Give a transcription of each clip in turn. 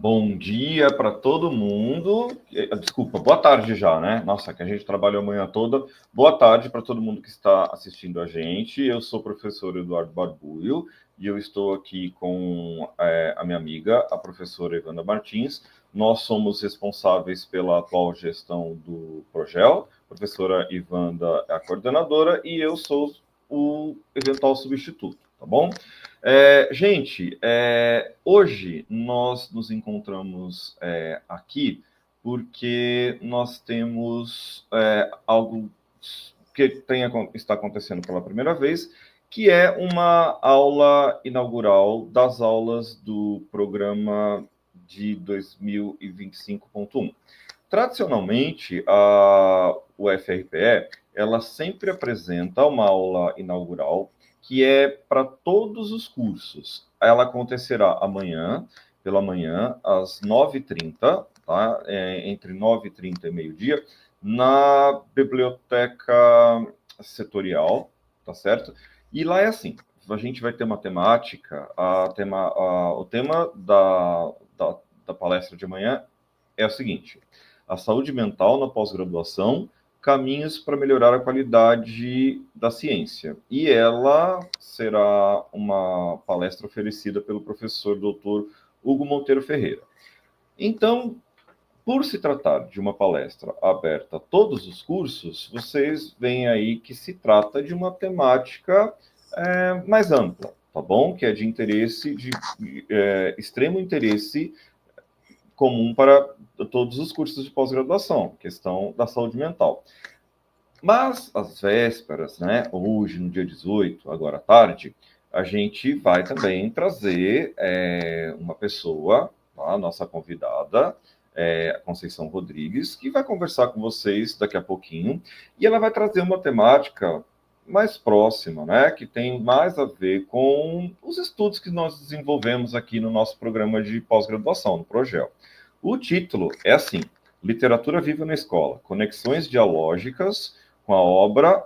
Bom dia para todo mundo. Desculpa, boa tarde já, né? Nossa, que a gente trabalhou a manhã toda. Boa tarde para todo mundo que está assistindo a gente. Eu sou o professor Eduardo Barbulho e eu estou aqui com a minha amiga, a professora Ivanda Martins. Nós somos responsáveis pela atual gestão do Progel. A professora Ivanda é a coordenadora e eu sou o eventual substituto, tá bom? Gente, hoje nós nos encontramos aqui porque nós temos algo que está acontecendo pela primeira vez, que é uma aula inaugural das aulas do programa de 2025.1. Tradicionalmente, a UFRPE, ela sempre apresenta uma aula inaugural que é para todos os cursos. Ela acontecerá amanhã, pela manhã, às 9h30, tá? Entre 9h30 e meio-dia, na biblioteca setorial, tá certo? E lá é assim, a gente vai ter uma temática, o tema da palestra de amanhã é o seguinte: a saúde mental na pós-graduação, caminhos para melhorar a qualidade da ciência. E ela será uma palestra oferecida pelo professor Dr. Hugo Monteiro Ferreira. Então, por se tratar de uma palestra aberta a todos os cursos, vocês veem aí que se trata de uma temática mais ampla, tá bom? Que é de interesse, de extremo interesse comum para todos os cursos de pós-graduação, questão da saúde mental. Mas, às vésperas, né, hoje, no dia 18, agora à tarde, a gente vai também trazer uma pessoa, a nossa convidada, a Conceição Rodrigues, que vai conversar com vocês daqui a pouquinho, e ela vai trazer uma temática mais próxima, né, que tem mais a ver com os estudos que nós desenvolvemos aqui no nosso programa de pós-graduação, no Progel. O título é assim: Literatura Viva na Escola, Conexões Dialógicas com a obra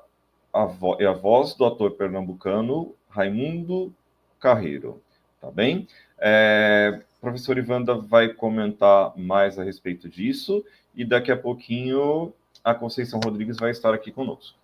e a voz do ator pernambucano Raimundo Carreiro, tá bem? Professor Ivanda vai comentar mais a respeito disso e daqui a pouquinho a Conceição Rodrigues vai estar aqui conosco.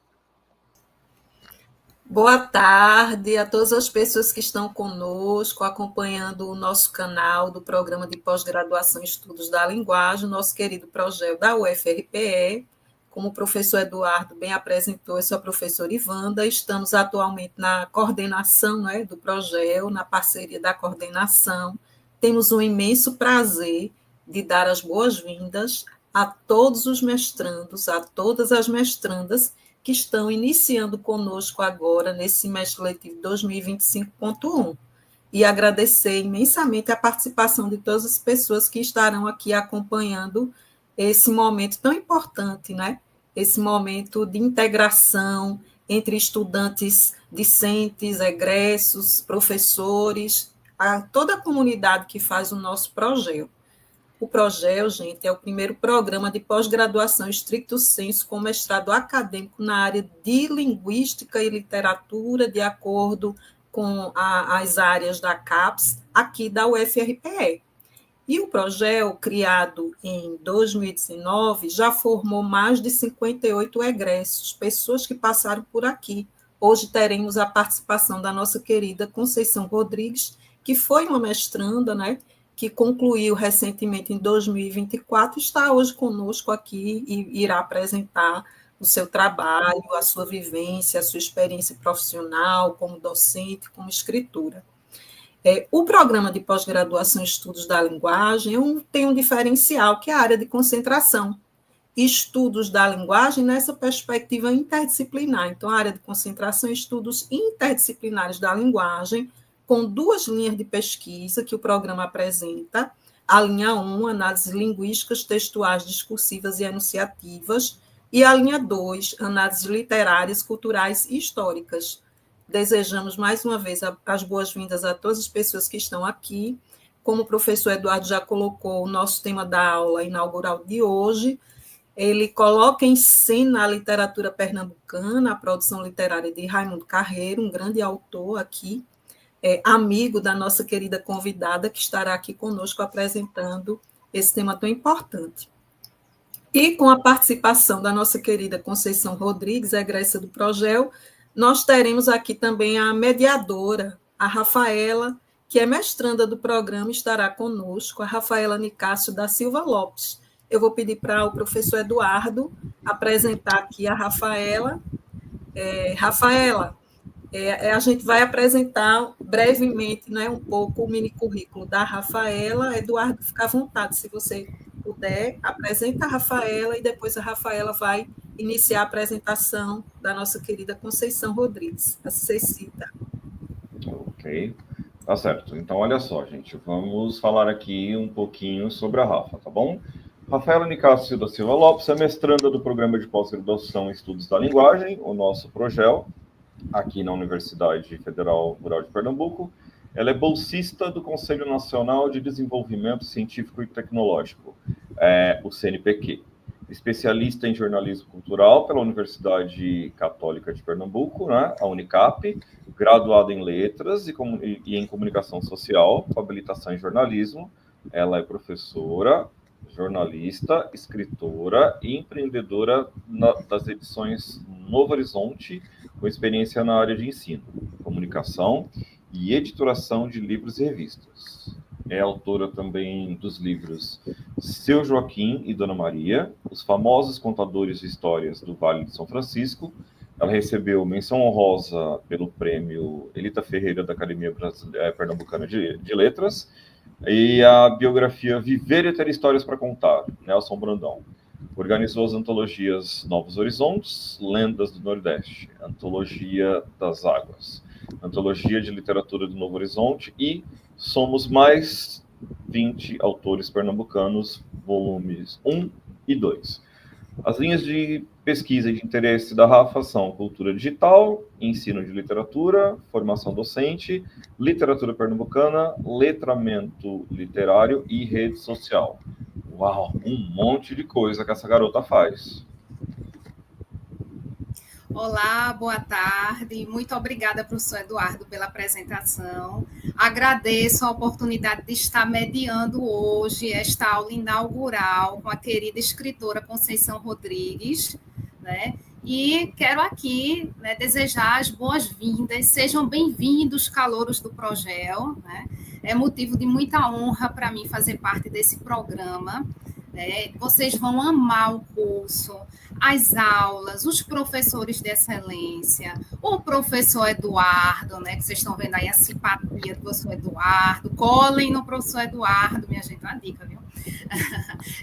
Boa tarde a todas as pessoas que estão conosco, acompanhando o nosso canal do Programa de Pós-Graduação em Estudos da Linguagem, nosso querido Progel da UFRPE. Como o professor Eduardo bem apresentou, eu sou a professora Ivanda, estamos atualmente na coordenação, né, do Progel, na parceria da coordenação. Temos um imenso prazer de dar as boas-vindas a todos os mestrandos, a todas as mestrandas que estão iniciando conosco agora nesse semestre letivo 2025.1. E agradecer imensamente a participação de todas as pessoas que estarão aqui acompanhando esse momento tão importante, né? Esse momento de integração entre estudantes discentes, egressos, professores, toda a comunidade que faz o nosso projeto. O Progel, gente, é o primeiro programa de pós-graduação estricto sensu com mestrado acadêmico na área de linguística e literatura, de acordo com as áreas da CAPES, aqui da UFRPE. E o Progel, criado em 2019, já formou mais de 58 egressos, pessoas que passaram por aqui. Hoje teremos a participação da nossa querida Conceição Rodrigues, que foi uma mestranda, né, que concluiu recentemente em 2024, está hoje conosco aqui e irá apresentar o seu trabalho, a sua vivência, a sua experiência profissional como docente, como escritora. O programa de pós-graduação em Estudos da Linguagem tem um diferencial, que é a área de concentração. Estudos da linguagem nessa perspectiva interdisciplinar. Então, a área de concentração em estudos interdisciplinares da linguagem, com 2 linhas de pesquisa que o programa apresenta. A linha 1, análises linguísticas, textuais, discursivas e enunciativas, e a linha 2, análises literárias, culturais e históricas. Desejamos mais uma vez as boas-vindas a todas as pessoas que estão aqui. Como o professor Eduardo já colocou, o nosso tema da aula inaugural de hoje, ele coloca em cena a literatura pernambucana, a produção literária de Raimundo Carreiro, um grande autor aqui. amigo da nossa querida convidada, que estará aqui conosco apresentando esse tema tão importante. E com a participação da nossa querida Conceição Rodrigues, egressa do Progel, nós teremos aqui também a mediadora, a Rafaela, que é mestranda do programa, estará conosco, a Rafaela Nicásio da Silva Lopes. Eu vou pedir para o professor Eduardo apresentar aqui a Rafaela. Rafaela, a gente vai apresentar brevemente, né, um pouco o mini currículo da Rafaela. Eduardo, fica à vontade, se você puder, apresenta a Rafaela e depois a Rafaela vai iniciar a apresentação da nossa querida Conceição Rodrigues, a Cecita. Ok, tá certo. Então, olha só, gente, vamos falar aqui um pouquinho sobre a Rafa, tá bom? Rafaela Nicásio da Silva Lopes é mestranda do Programa de Pós-Graduação em Estudos da Linguagem, o nosso Progel, aqui na Universidade Federal Rural de Pernambuco. Ela é bolsista do Conselho Nacional de Desenvolvimento Científico e Tecnológico, o CNPq. Especialista em jornalismo cultural pela Universidade Católica de Pernambuco, né, a Unicap, graduada em letras e em comunicação social, com habilitação em jornalismo. Ela é professora, jornalista, escritora e empreendedora das edições Novo Horizonte, com experiência na área de ensino, comunicação e editoração de livros e revistas. É autora também dos livros Seu Joaquim e Dona Maria, Os Famosos Contadores de Histórias do Vale de São Francisco. Ela recebeu menção honrosa pelo prêmio Elita Ferreira da Academia Pernambucana de Letras, e a biografia Viver e Ter Histórias para Contar, Nelson Brandão. Organizou as antologias Novos Horizontes, Lendas do Nordeste, Antologia das Águas, Antologia de Literatura do Novo Horizonte e Somos Mais 20 Autores Pernambucanos, volumes 1 e 2. As linhas de pesquisa e de interesse da Rafa são cultura digital, ensino de literatura, formação docente, literatura pernambucana, letramento literário e rede social. Uau, um monte de coisa que essa garota faz. Olá, boa tarde. Muito obrigada, professor Eduardo, pela apresentação. Agradeço a oportunidade de estar mediando hoje esta aula inaugural com a querida escritora Conceição Rodrigues, né? E quero aqui, né, desejar as boas-vindas. Sejam bem-vindos, calouros do Progel, né? É motivo de muita honra para mim fazer parte desse programa. Vocês vão amar o curso, as aulas, os professores de excelência, o professor Eduardo, né, que vocês estão vendo aí a simpatia do professor Eduardo. Colhem no professor Eduardo, minha gente, uma dica, viu?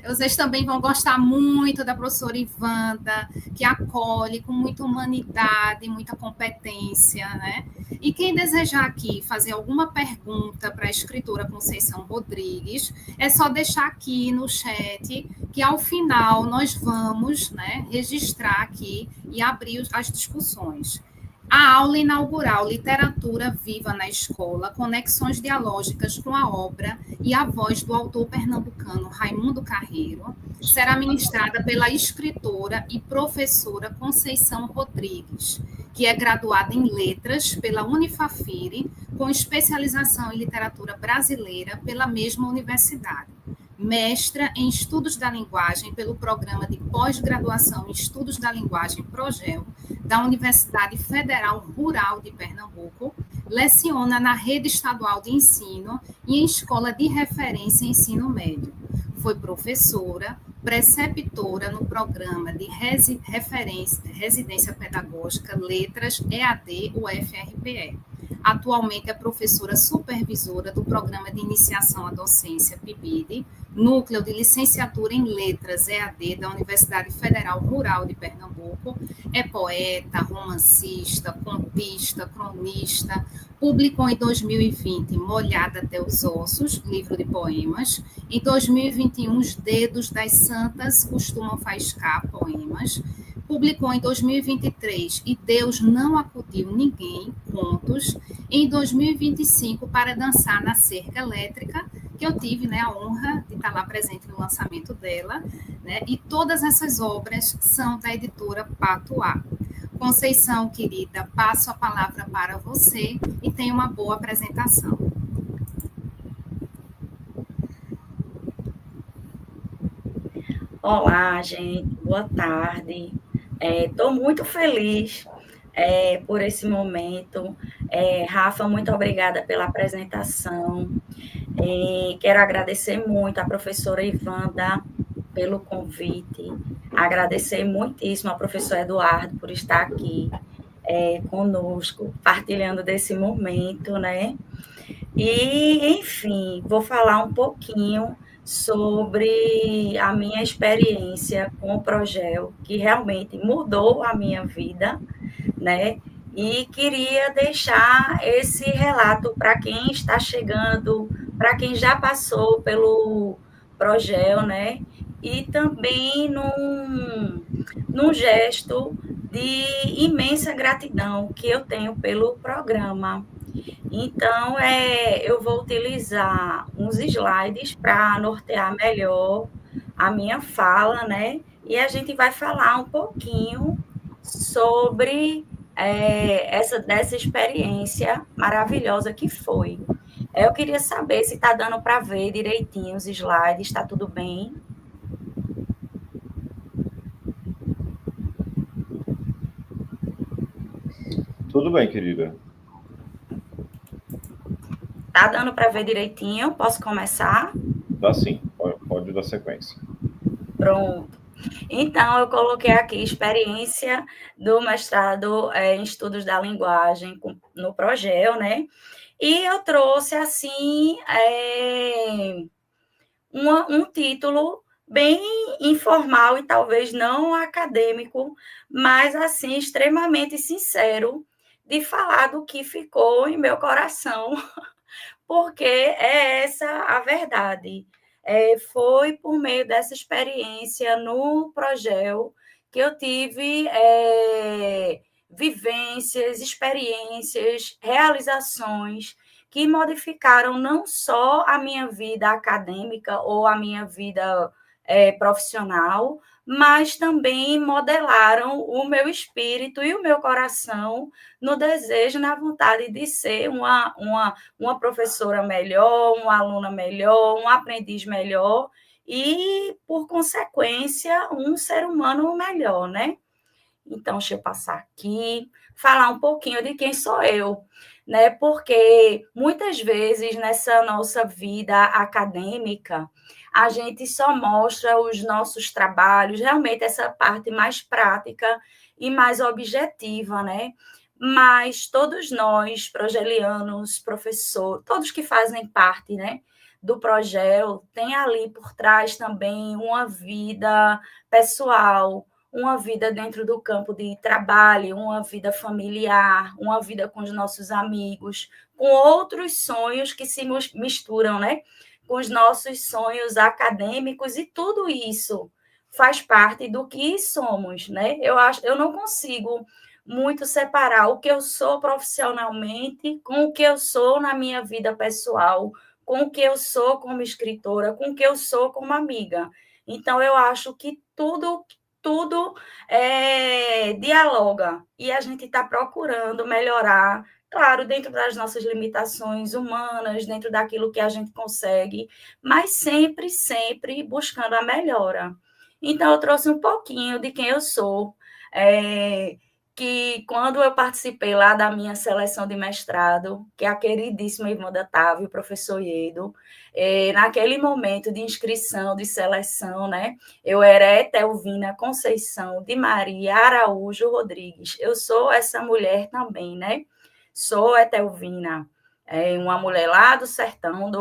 Vocês também vão gostar muito da professora Ivanda, que acolhe com muita humanidade, muita competência, né? E quem desejar aqui fazer alguma pergunta para a escritora Conceição Rodrigues, é só deixar aqui no chat, que ao final nós vamos, né, registrar aqui e abrir as discussões. A aula inaugural Literatura Viva na Escola, Conexões Dialógicas com a Obra e a Voz do autor pernambucano Raimundo Carreiro, será ministrada pela escritora e professora Conceição Rodrigues, que é graduada em Letras pela Unifafire, com especialização em Literatura Brasileira pela mesma universidade. Mestra em Estudos da Linguagem pelo Programa de Pós-Graduação em Estudos da Linguagem Progel, da Universidade Federal Rural de Pernambuco, leciona na Rede Estadual de Ensino e em Escola de Referência em Ensino Médio. Foi professora, preceptora no Programa de Residência Pedagógica Letras EAD UFRPE. Atualmente é professora supervisora do Programa de Iniciação à Docência PIBID, Núcleo de Licenciatura em Letras EAD da Universidade Federal Rural de Pernambuco. É poeta, romancista, contista, cronista. Publicou em 2020 Molhada até os Ossos, livro de poemas. Em 2021, Os Dedos das Santas Costumam Faiscar, poemas. Publicou em 2023 E Deus Não Acudiu Ninguém, contos. Em 2025, Para Dançar na Cerca Elétrica, que eu tive, né, a honra de estar lá presente no lançamento dela, né, e todas essas obras são da editora Patuá. Conceição, querida, passo a palavra para você e tenha uma boa apresentação. Olá, gente, boa tarde. Estou muito feliz por esse momento. Rafa, muito obrigada pela apresentação. Quero agradecer muito à professora Ivanda pelo convite, agradecer muitíssimo ao professor Eduardo por estar aqui conosco, partilhando desse momento, né? E, enfim, vou falar um pouquinho sobre a minha experiência com o Progel, que realmente mudou a minha vida, né? E queria deixar esse relato para quem está chegando, para quem já passou pelo Progel, né? E também num gesto de imensa gratidão que eu tenho pelo programa. Então, eu vou utilizar uns slides para nortear melhor a minha fala, né? E a gente vai falar um pouquinho sobre dessa experiência maravilhosa que foi. Eu queria saber se está dando para ver direitinho os slides, está tudo bem? Tudo bem, querida. Tá dando para ver direitinho? Posso começar? Dá sim, pode dar sequência. Pronto. Então, eu coloquei aqui experiência do mestrado em estudos da linguagem no Progel, né? E eu trouxe, assim, um título bem informal e talvez não acadêmico, mas, assim, extremamente sincero de falar do que ficou em meu coração, porque é essa a verdade. Foi por meio dessa experiência no Progel que eu tive vivências, experiências, realizações que modificaram não só a minha vida acadêmica ou a minha vida profissional, mas também modelaram o meu espírito e o meu coração no desejo, na vontade de ser uma professora melhor, uma aluna melhor, um aprendiz melhor e, por consequência, um ser humano melhor, né? Então, deixa eu passar aqui, falar um pouquinho de quem sou eu, né? Porque muitas vezes nessa nossa vida acadêmica, a gente só mostra os nossos trabalhos, realmente essa parte mais prática e mais objetiva, né? Mas todos nós, progelianos, professor, todos que fazem parte, né, do Progel, tem ali por trás também uma vida pessoal, uma vida dentro do campo de trabalho, uma vida familiar, uma vida com os nossos amigos, com outros sonhos que se misturam, né? Com os nossos sonhos acadêmicos e tudo isso faz parte do que somos, né? Eu não consigo muito separar o que eu sou profissionalmente com o que eu sou na minha vida pessoal, com o que eu sou como escritora, com o que eu sou como amiga. Então, eu acho que tudo dialoga e a gente está procurando melhorar, claro, dentro das nossas limitações humanas, dentro daquilo que a gente consegue, mas sempre, sempre buscando a melhora. Então, eu trouxe um pouquinho de quem eu sou, que quando eu participei lá da minha seleção de mestrado, que a queridíssima Ivanda Távio, o professor Iedo, naquele momento de inscrição, de seleção, né, eu era Etelvina Conceição de Maria Araújo Rodrigues. Eu sou essa mulher também, né? Sou Etelvina, uma mulher lá do sertão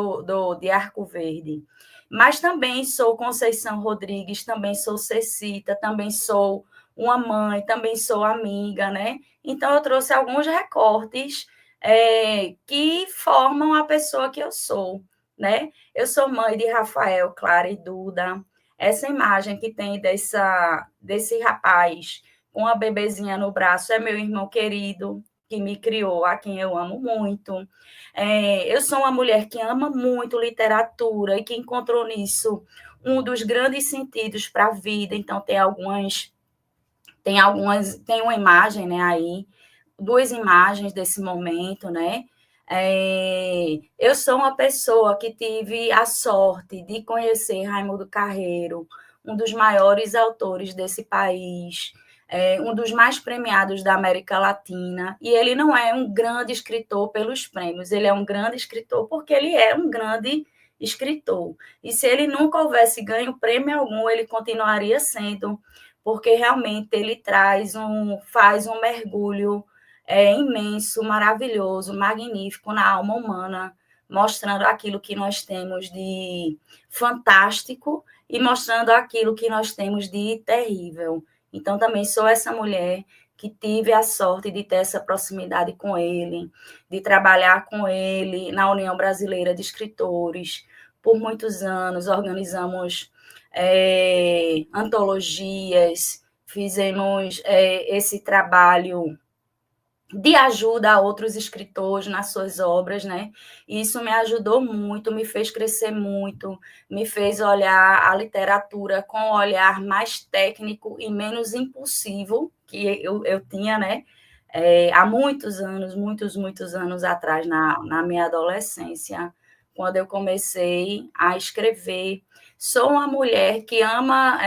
de Arco Verde. Mas também sou Conceição Rodrigues, também sou Cecita, também sou uma mãe, também sou amiga, né? Então, eu trouxe alguns recortes que formam a pessoa que eu sou, né? Eu sou mãe de Rafael, Clara e Duda. Essa imagem que tem desse rapaz com a bebezinha no braço é meu irmão querido, que me criou, a quem eu amo muito. Eu sou uma mulher que ama muito literatura e que encontrou nisso um dos grandes sentidos para a vida. Então, tem algumas Tem uma imagem, né, aí, 2 imagens desse momento, né? Eu sou uma pessoa que tive a sorte de conhecer Raimundo Carreiro, um dos maiores autores desse país, um dos mais premiados da América Latina, e ele não é um grande escritor pelos prêmios, ele é um grande escritor porque ele é um grande escritor. E se ele nunca houvesse ganho prêmio algum, ele continuaria sendo, porque realmente ele faz um mergulho imenso, maravilhoso, magnífico na alma humana, mostrando aquilo que nós temos de fantástico e mostrando aquilo que nós temos de terrível. Então, também sou essa mulher que tive a sorte de ter essa proximidade com ele, de trabalhar com ele na União Brasileira de Escritores. Por muitos anos, organizamos antologias, fizemos esse trabalho de ajuda a outros escritores nas suas obras, né? E isso me ajudou muito, me fez crescer muito, me fez olhar a literatura com um olhar mais técnico e menos impulsivo, que eu tinha, né? Há muitos anos atrás, na minha adolescência, quando eu comecei a escrever. Sou uma mulher que ama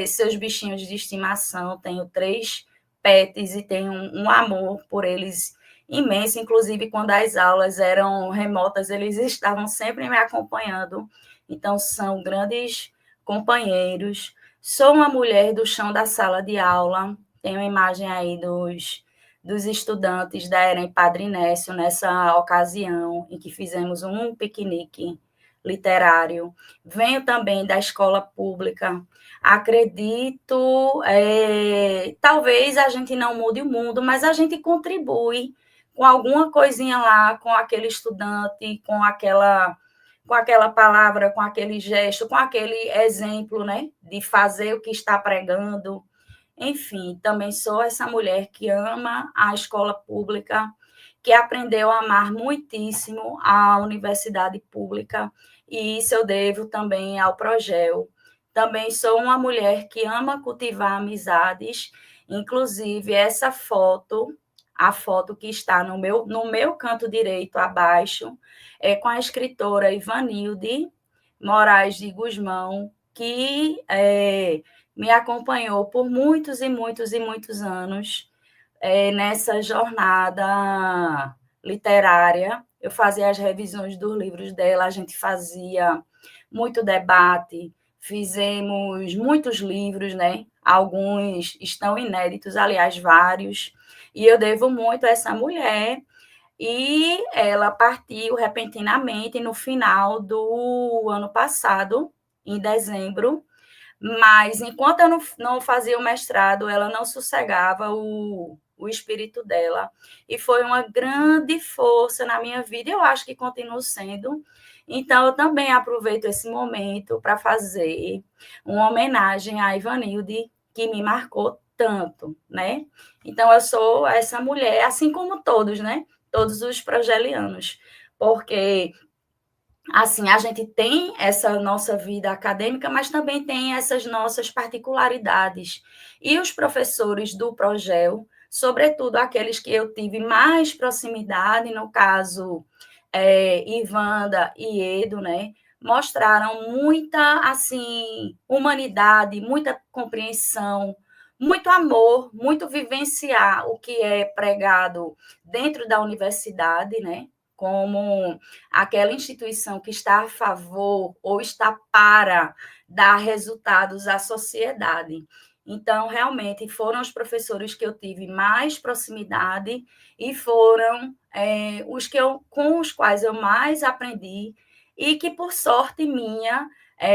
seus bichinhos de estimação, tenho 3 pets e tenho um amor por eles imenso, inclusive quando as aulas eram remotas, eles estavam sempre me acompanhando, então são grandes companheiros. Sou uma mulher do chão da sala de aula, tenho a imagem aí dos estudantes da EREM Padre Nécio nessa ocasião em que fizemos um piquenique literário. Venho também da escola pública. Acredito, talvez a gente não mude o mundo, mas a gente contribui com alguma coisinha lá, com aquele estudante, com aquela palavra, com aquele gesto, com aquele exemplo, né, de fazer o que está pregando. Enfim, também sou essa mulher que ama a escola pública, que aprendeu a amar muitíssimo a universidade pública, e isso eu devo também ao Progel. Também sou uma mulher que ama cultivar amizades, inclusive essa foto, a foto que está no meu canto direito abaixo, é com a escritora Ivanilde Moraes de Guzmão, que me acompanhou por muitos e muitos e muitos anos nessa jornada literária. Eu fazia as revisões dos livros dela, a gente fazia muito debate, fizemos muitos livros, né? Alguns estão inéditos, aliás, vários, e eu devo muito a essa mulher, e ela partiu repentinamente no final do ano passado, em dezembro, mas enquanto eu não fazia o mestrado, ela não sossegava o espírito dela, e foi uma grande força na minha vida, eu acho que continua sendo. Então, eu também aproveito esse momento para fazer uma homenagem à Ivanilde, que me marcou tanto, né? Então, eu sou essa mulher, assim como todos, né? Todos os progelianos, porque assim, a gente tem essa nossa vida acadêmica, mas também tem essas nossas particularidades. E os professores do Progel, sobretudo aqueles que eu tive mais proximidade, no caso, Ivanda e Edo, né, mostraram muita, assim, humanidade, muita compreensão, muito amor, muito vivenciar o que é pregado dentro da universidade, né, como aquela instituição que está a favor ou está para dar resultados à sociedade. Então, realmente, foram os professores que eu tive mais proximidade e foram com os quais eu mais aprendi e que, por sorte minha,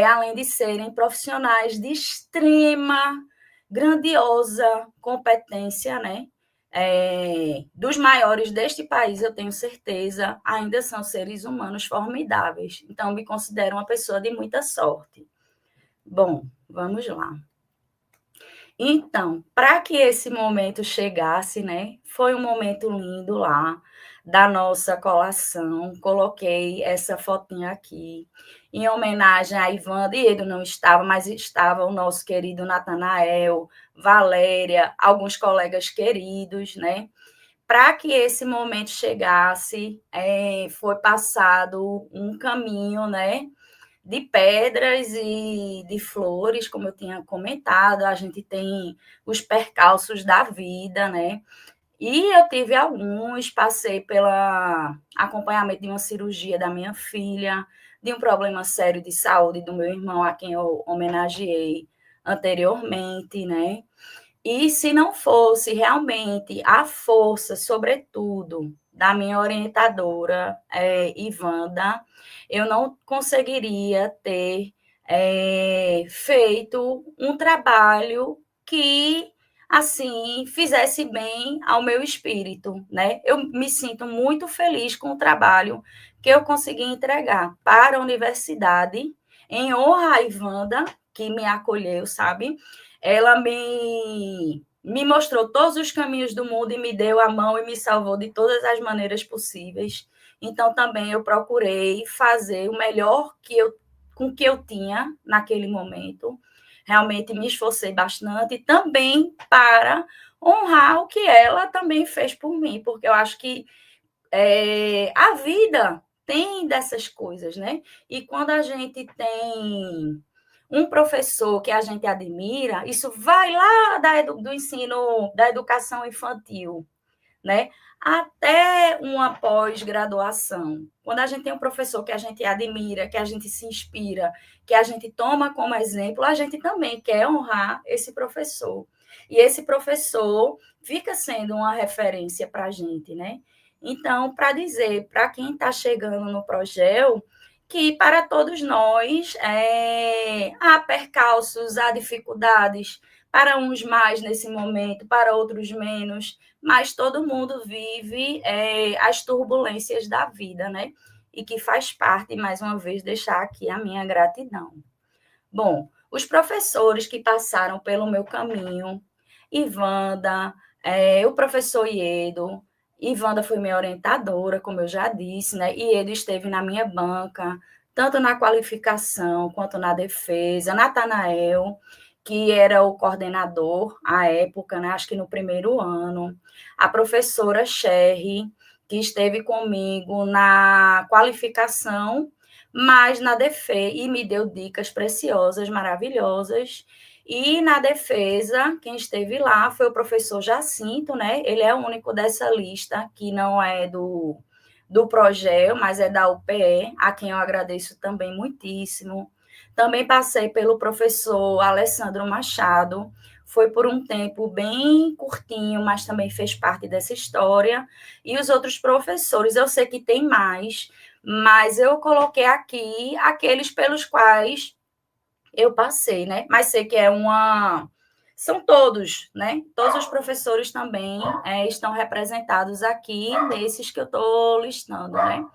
além de serem profissionais de extrema, grandiosa competência, né? Dos maiores deste país, eu tenho certeza, ainda são seres humanos formidáveis. Então, me considero uma pessoa de muita sorte. Bom, vamos lá. Então, para que esse momento chegasse, né? Foi um momento lindo lá da nossa colação. Coloquei essa fotinha aqui. em homenagem a Ivanda, e ele não estava, mas estava o nosso querido Natanael, Valéria, alguns colegas queridos, né? Para que esse momento chegasse, foi passado um caminho, né, de pedras e de flores, como eu tinha comentado, a gente tem os percalços da vida, né? E eu tive alguns, passei pelo acompanhamento de uma cirurgia da minha filha, de um problema sério de saúde do meu irmão, a quem eu homenageei anteriormente, né? E se não fosse realmente a força, sobretudo, da minha orientadora, Ivanda, eu não conseguiria ter feito um trabalho que, assim, fizesse bem ao meu espírito, né? Eu me sinto muito feliz com o trabalho que eu consegui entregar para a universidade, em honra à Ivanda, que me acolheu, sabe? Ela me mostrou todos os caminhos do mundo e me deu a mão e me salvou de todas as maneiras possíveis. Então, também eu procurei fazer o melhor com o que eu tinha naquele momento. Realmente me esforcei bastante, também para honrar o que ela também fez por mim, porque eu acho que a vida tem dessas coisas, né? E quando a gente tem um professor que a gente admira, isso vai lá do ensino, da educação infantil, né? Até uma pós-graduação. Quando a gente tem um professor que a gente admira, que a gente se inspira, que a gente toma como exemplo, a gente também quer honrar esse professor. E esse professor fica sendo uma referência para a gente, né? Então, para dizer para quem está chegando no Progel, que para todos nós há percalços, há dificuldades, para uns mais nesse momento, para outros menos, mas todo mundo vive as turbulências da vida, né? E que faz parte, mais uma vez, deixar aqui a minha gratidão. Bom, os professores que passaram pelo meu caminho, Ivanda, o professor Iedo, Ivanda foi minha orientadora, como eu já disse, né? E Iedo esteve na minha banca, tanto na qualificação quanto na defesa, Natanael, que era o coordenador à época, né? Acho que no primeiro ano, a professora Sherry, que esteve comigo na qualificação, mas na defesa, e me deu dicas preciosas, maravilhosas, e na defesa, quem esteve lá foi o professor Jacinto, né? Ele é o único dessa lista que não é do Progel, mas é da UPE, a quem eu agradeço também muitíssimo. Também passei pelo professor Alessandro Machado, foi por um tempo bem curtinho, mas também fez parte dessa história. E os outros professores, eu sei que tem mais, mas eu coloquei aqui aqueles pelos quais eu passei, né? Mas sei que são todos, né? Todos os professores também estão representados aqui nesses que eu estou listando, né?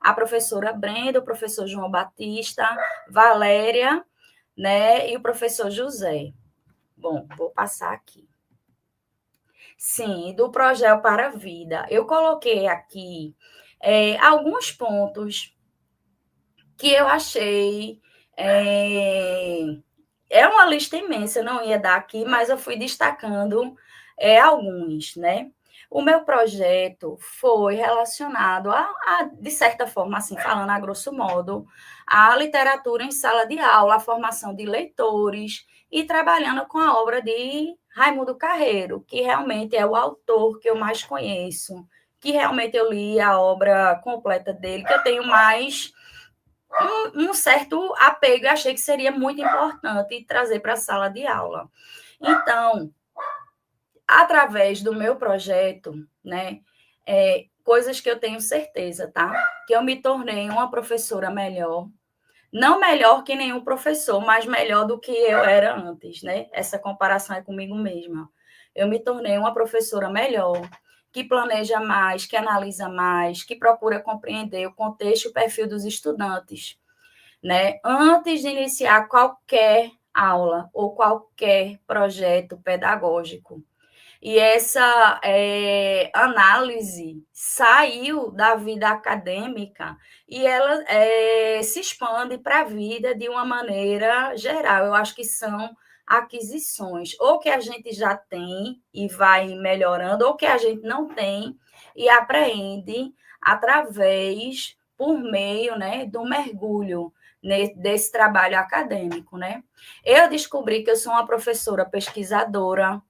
A professora Brenda, o professor João Batista, Valéria, né? E o professor José. Bom, vou passar aqui. Sim, do Progel para a Vida. Eu coloquei aqui alguns pontos que eu achei. É uma lista imensa, eu não ia dar aqui, mas eu fui destacando alguns, né? O meu projeto foi relacionado de certa forma, assim, falando a grosso modo, à literatura em sala de aula, a formação de leitores e trabalhando com a obra de Raimundo Carreiro, que realmente é o autor que eu mais conheço, que realmente eu li a obra completa dele, que eu tenho mais um certo apego, e achei que seria muito importante trazer para a sala de aula. Então, através do meu projeto, né, coisas que eu tenho certeza, tá? Que eu me tornei uma professora melhor, não melhor que nenhum professor, mas melhor do que eu era antes, né? Essa comparação é comigo mesma. Eu me tornei uma professora melhor, que planeja mais, que analisa mais, que procura compreender o contexto e o perfil dos estudantes, né? Antes de iniciar qualquer aula ou qualquer projeto pedagógico. E essa análise saiu da vida acadêmica e ela se expande para a vida de uma maneira geral. Eu acho que são aquisições, ou que a gente já tem e vai melhorando, ou que a gente não tem e aprende através, por meio, né, do mergulho desse trabalho acadêmico, né? Eu descobri que eu sou uma professora pesquisadora,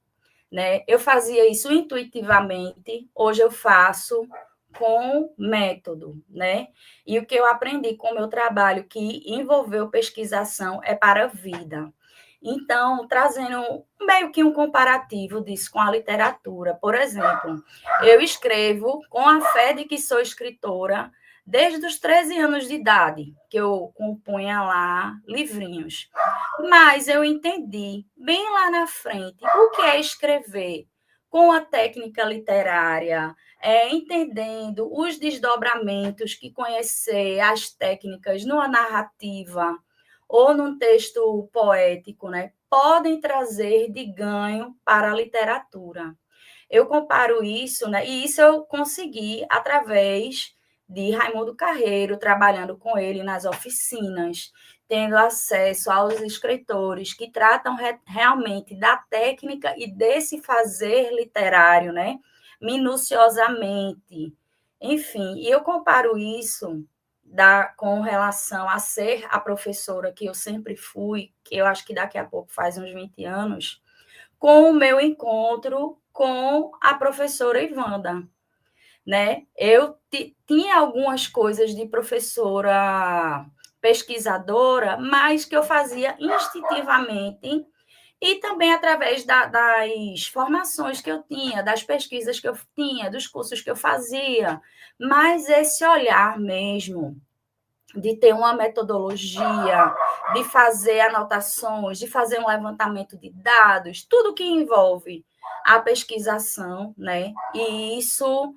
né? Eu fazia isso intuitivamente, hoje eu faço com método, né? E o que eu aprendi com o meu trabalho que envolveu pesquisação é para a vida. Então, trazendo meio que um comparativo disso com a literatura. Por exemplo, eu escrevo com a fé de que sou escritora desde os 13 anos de idade, que eu compunha lá livrinhos. Mas eu entendi, bem lá na frente, o que é escrever com a técnica literária, entendendo os desdobramentos que conhecer as técnicas numa narrativa ou num texto poético, né, podem trazer de ganho para a literatura. Eu comparo isso, né, e isso eu consegui através de Raimundo Carreiro, trabalhando com ele nas oficinas, tendo acesso aos escritores que tratam realmente da técnica e desse fazer literário, né, minuciosamente. Enfim, e eu comparo isso com relação a ser a professora que eu sempre fui, que eu acho que daqui a pouco faz uns 20 anos, com o meu encontro com a professora Ivanda, né? Eu tinha algumas coisas de professora pesquisadora, mas que eu fazia instintivamente e também através das formações que eu tinha, das pesquisas que eu tinha, dos cursos que eu fazia, mas esse olhar mesmo de ter uma metodologia, de fazer anotações, de fazer um levantamento de dados, tudo que envolve a pesquisação, né? E isso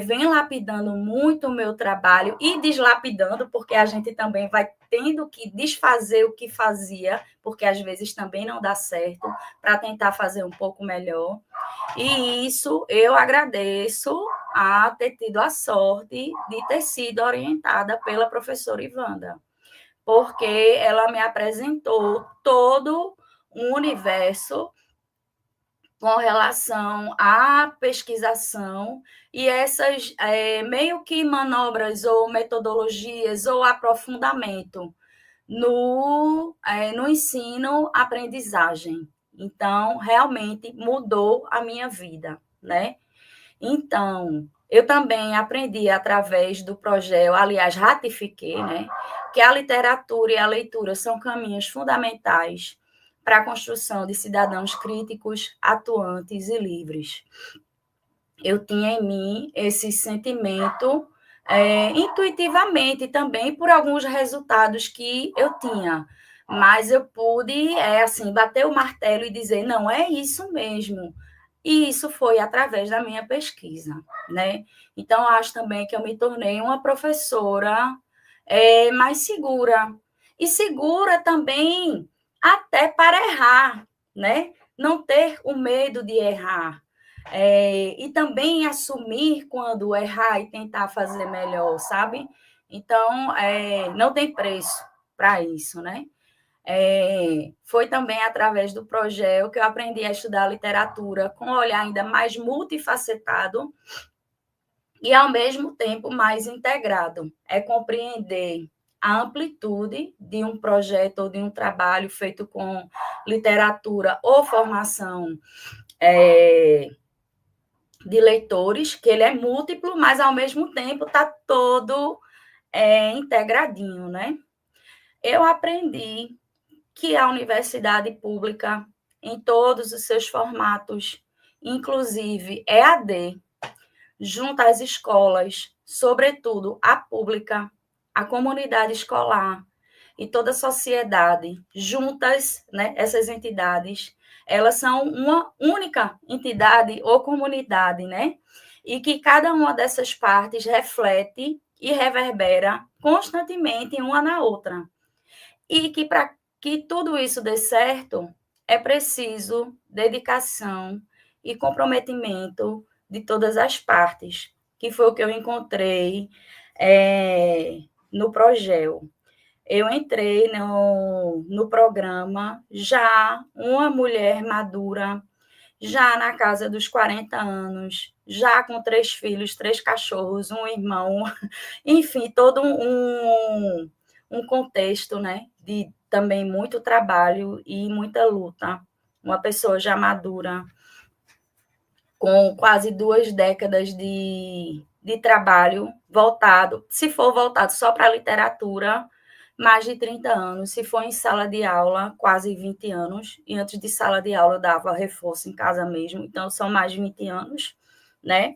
vem lapidando muito o meu trabalho e deslapidando, porque a gente também vai tendo que desfazer o que fazia, porque às vezes também não dá certo, para tentar fazer um pouco melhor. E isso eu agradeço a ter tido a sorte de ter sido orientada pela professora Ivanda, porque ela me apresentou todo um universo com relação à pesquisação e essas meio que manobras ou metodologias ou aprofundamento no ensino-aprendizagem. Então, realmente mudou a minha vida, né? Então, eu também aprendi através do projeto, aliás, ratifiquei, né, que a literatura e a leitura são caminhos fundamentais para a construção de cidadãos críticos, atuantes e livres. Eu tinha em mim esse sentimento intuitivamente também por alguns resultados que eu tinha, mas eu pude assim bater o martelo e dizer não é isso mesmo. E isso foi através da minha pesquisa, né? Então acho também que eu me tornei uma professora mais segura e segura também até para errar, né? Não ter o medo de errar. E também assumir quando errar e tentar fazer melhor, sabe? Então, não tem preço para isso, né? Foi também através do projeto que eu aprendi a estudar literatura com um olhar ainda mais multifacetado e, ao mesmo tempo, mais integrado. É compreender a amplitude de um projeto ou de um trabalho feito com literatura ou formação de leitores, que ele é múltiplo, mas ao mesmo tempo está todo integradinho, né? Eu aprendi que a universidade pública, em todos os seus formatos, inclusive EAD, junto às escolas, sobretudo a pública, a comunidade escolar e toda a sociedade, juntas, né, essas entidades, elas são uma única entidade ou comunidade, né? E que cada uma dessas partes reflete e reverbera constantemente uma na outra. E que para que tudo isso dê certo, é preciso dedicação e comprometimento de todas as partes, que foi o que eu encontrei no Progel. Eu entrei no programa já uma mulher madura, já na casa dos 40 anos, já com 3 filhos, 3 cachorros, um irmão, enfim, todo um contexto, né, de também muito trabalho e muita luta. Uma pessoa já madura, com quase 2 décadas de trabalho voltado, se for voltado só para a literatura, mais de 30 anos, se for em sala de aula, quase 20 anos, e antes de sala de aula eu dava reforço em casa mesmo, então são mais de 20 anos, né?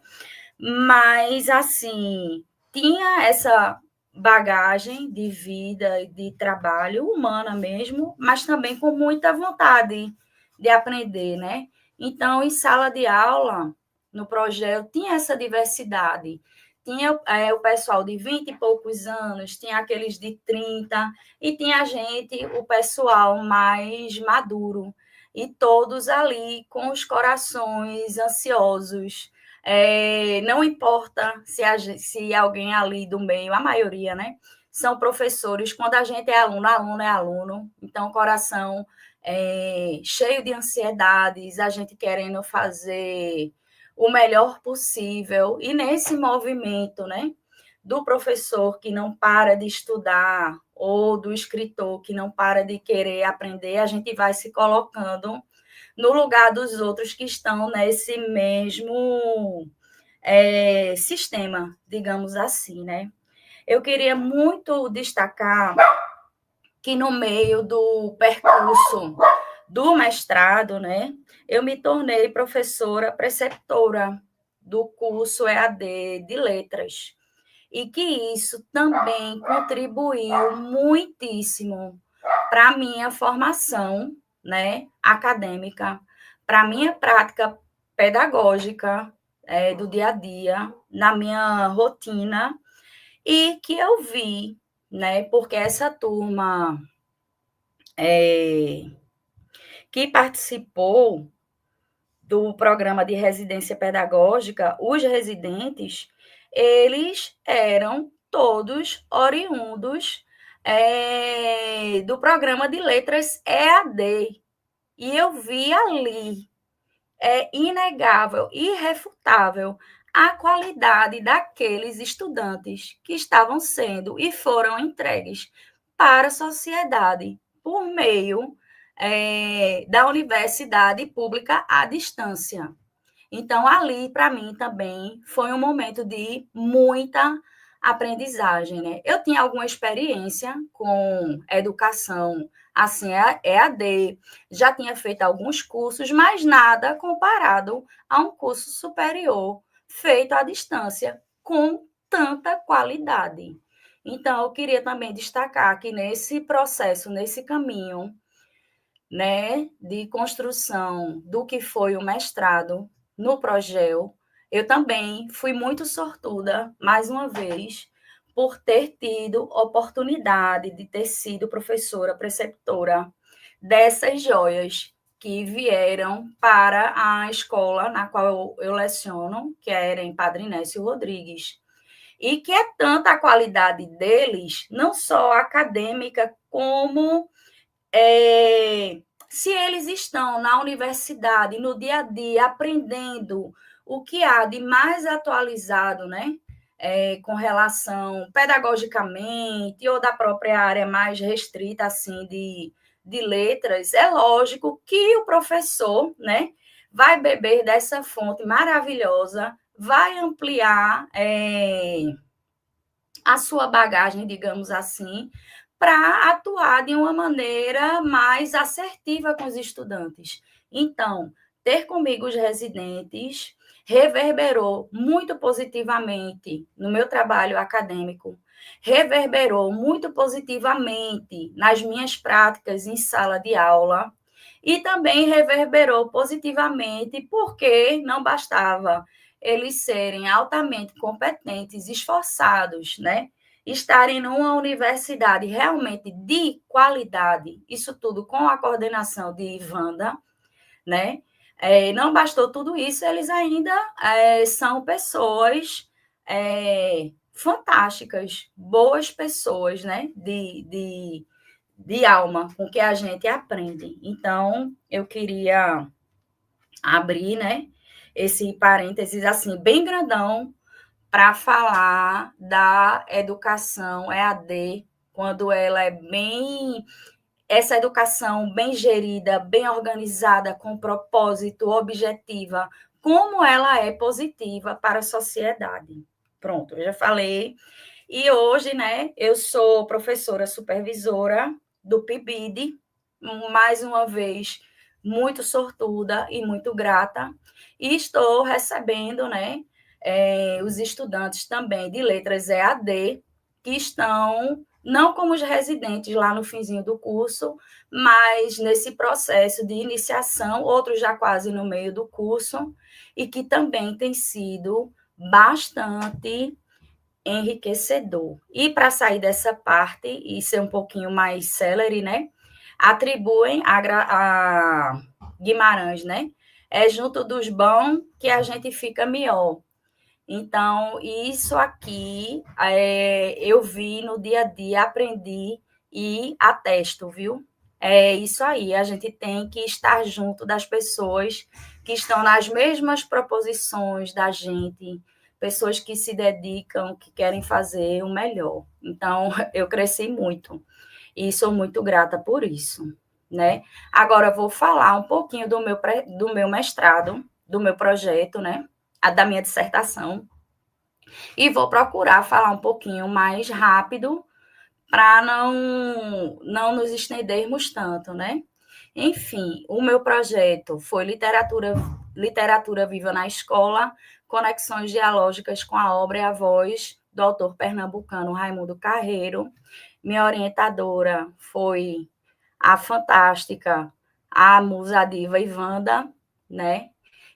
Mas, assim, tinha essa bagagem de vida e de trabalho humana mesmo, mas também com muita vontade de aprender, né? Então, em sala de aula, no projeto, tinha essa diversidade. Tinha o pessoal de 20 e poucos anos, tinha aqueles de 30, e tinha a gente, o pessoal mais maduro, e todos ali com os corações ansiosos. Não importa se alguém ali do meio, a maioria, né? São professores. Quando a gente é aluno, aluno é aluno, então o coração cheio de ansiedades, a gente querendo fazer o melhor possível, e nesse movimento, né, do professor que não para de estudar, ou do escritor que não para de querer aprender, a gente vai se colocando no lugar dos outros que estão nesse mesmo sistema, digamos assim, né? Eu queria muito destacar que no meio do percurso do mestrado, né, eu me tornei professora preceptora do curso EAD de Letras, e que isso também contribuiu muitíssimo para a minha formação, né, acadêmica, para a minha prática pedagógica do dia a dia, na minha rotina, e que eu vi, né, porque essa turma que participou do programa de residência pedagógica, os residentes, eles eram todos oriundos do programa de letras EAD. E eu vi ali, inegável, irrefutável, a qualidade daqueles estudantes que estavam sendo e foram entregues para a sociedade por meio da universidade pública à distância. Então, ali, para mim, também foi um momento de muita aprendizagem, né? Eu tinha alguma experiência com educação, assim, EAD, já tinha feito alguns cursos, mas nada comparado a um curso superior feito à distância, com tanta qualidade. Então, eu queria também destacar que nesse processo, nesse caminho, né, de construção do que foi o mestrado no Progel, eu também fui muito sortuda, mais uma vez, por ter tido oportunidade de ter sido professora, preceptora dessas joias que vieram para a escola na qual eu leciono, que era em Padre Inécio Rodrigues. E que é tanta a qualidade deles, não só acadêmica, como se eles estão na universidade, no dia a dia, aprendendo o que há de mais atualizado, né? Com relação pedagogicamente, ou da própria área mais restrita, assim, de letras, é lógico que o professor, né, vai beber dessa fonte maravilhosa, vai ampliar a sua bagagem, digamos assim, para atuar de uma maneira mais assertiva com os estudantes. Então, ter comigo os residentes reverberou muito positivamente no meu trabalho acadêmico, reverberou muito positivamente nas minhas práticas em sala de aula, e também reverberou positivamente porque não bastava eles serem altamente competentes, esforçados, né? Estarem numa universidade realmente de qualidade, isso tudo com a coordenação de Ivanda, né? Não bastou tudo isso, eles ainda são pessoas fantásticas, boas pessoas, né? De alma, com que a gente aprende. Então, eu queria abrir, né, esse parênteses assim, bem grandão, para falar da educação EAD, quando ela é bem. Essa educação bem gerida, bem organizada, com propósito, objetiva, como ela é positiva para a sociedade. Pronto, eu já falei. E hoje, né, eu sou professora supervisora do PIBID, mais uma vez, muito sortuda e muito grata, e estou recebendo, né, os estudantes também de letras EAD, que estão, não como os residentes lá no finzinho do curso, mas nesse processo de iniciação, outros já quase no meio do curso, e que também tem sido bastante enriquecedor. E para sair dessa parte e ser um pouquinho mais célere, né? Atribuem a Guimarães, né? É junto dos bons que a gente fica melhor. Então, isso aqui eu vi no dia a dia, aprendi e atesto, viu? É isso aí, a gente tem que estar junto das pessoas que estão nas mesmas proposições da gente, pessoas que se dedicam, que querem fazer o melhor. Então, eu cresci muito e sou muito grata por isso, né? Agora, vou falar um pouquinho do meu mestrado, do meu projeto, né? Da minha dissertação, e vou procurar falar um pouquinho mais rápido para não nos estendermos tanto, né? Enfim, o meu projeto foi Literatura Viva na Escola, conexões dialógicas com a obra e a voz do autor pernambucano Raimundo Carreiro. Minha orientadora foi a fantástica, a musa diva Ivanda, né?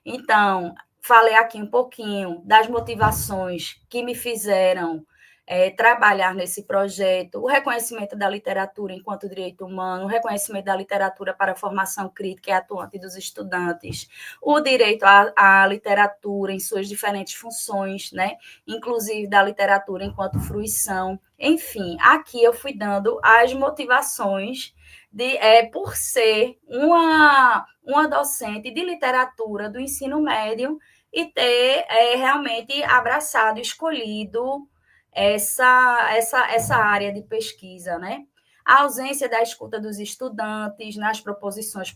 Então, falei aqui um pouquinho das motivações que me fizeram trabalhar nesse projeto, o reconhecimento da literatura enquanto direito humano, o reconhecimento da literatura para a formação crítica e atuante dos estudantes, o direito à literatura em suas diferentes funções, né? Inclusive da literatura enquanto fruição. Enfim, aqui eu fui dando as motivações por ser uma docente de literatura do ensino médio e ter realmente abraçado, escolhido essa área de pesquisa, né? A ausência da escuta dos estudantes nas proposições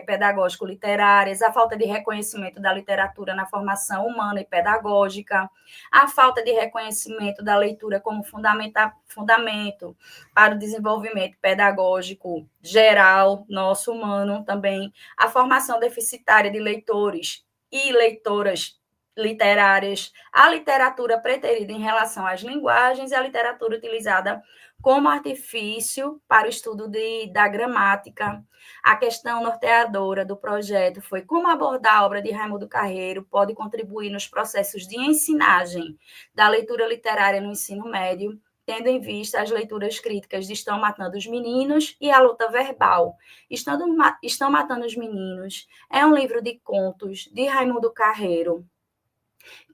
pedagógico-literárias, a falta de reconhecimento da literatura na formação humana e pedagógica, a falta de reconhecimento da leitura como fundamento para o desenvolvimento pedagógico geral, nosso humano também, a formação deficitária de leitores e leitoras literárias, a literatura preterida em relação às linguagens e a literatura utilizada como artifício para o estudo da gramática. A questão norteadora do projeto foi como abordar a obra de Raimundo Carreiro pode contribuir nos processos de ensinagem da leitura literária no ensino médio, tendo em vista as leituras críticas de Estão Matando os Meninos e A Luta Verbal. Estão Matando os Meninos é um livro de contos de Raimundo Carreiro,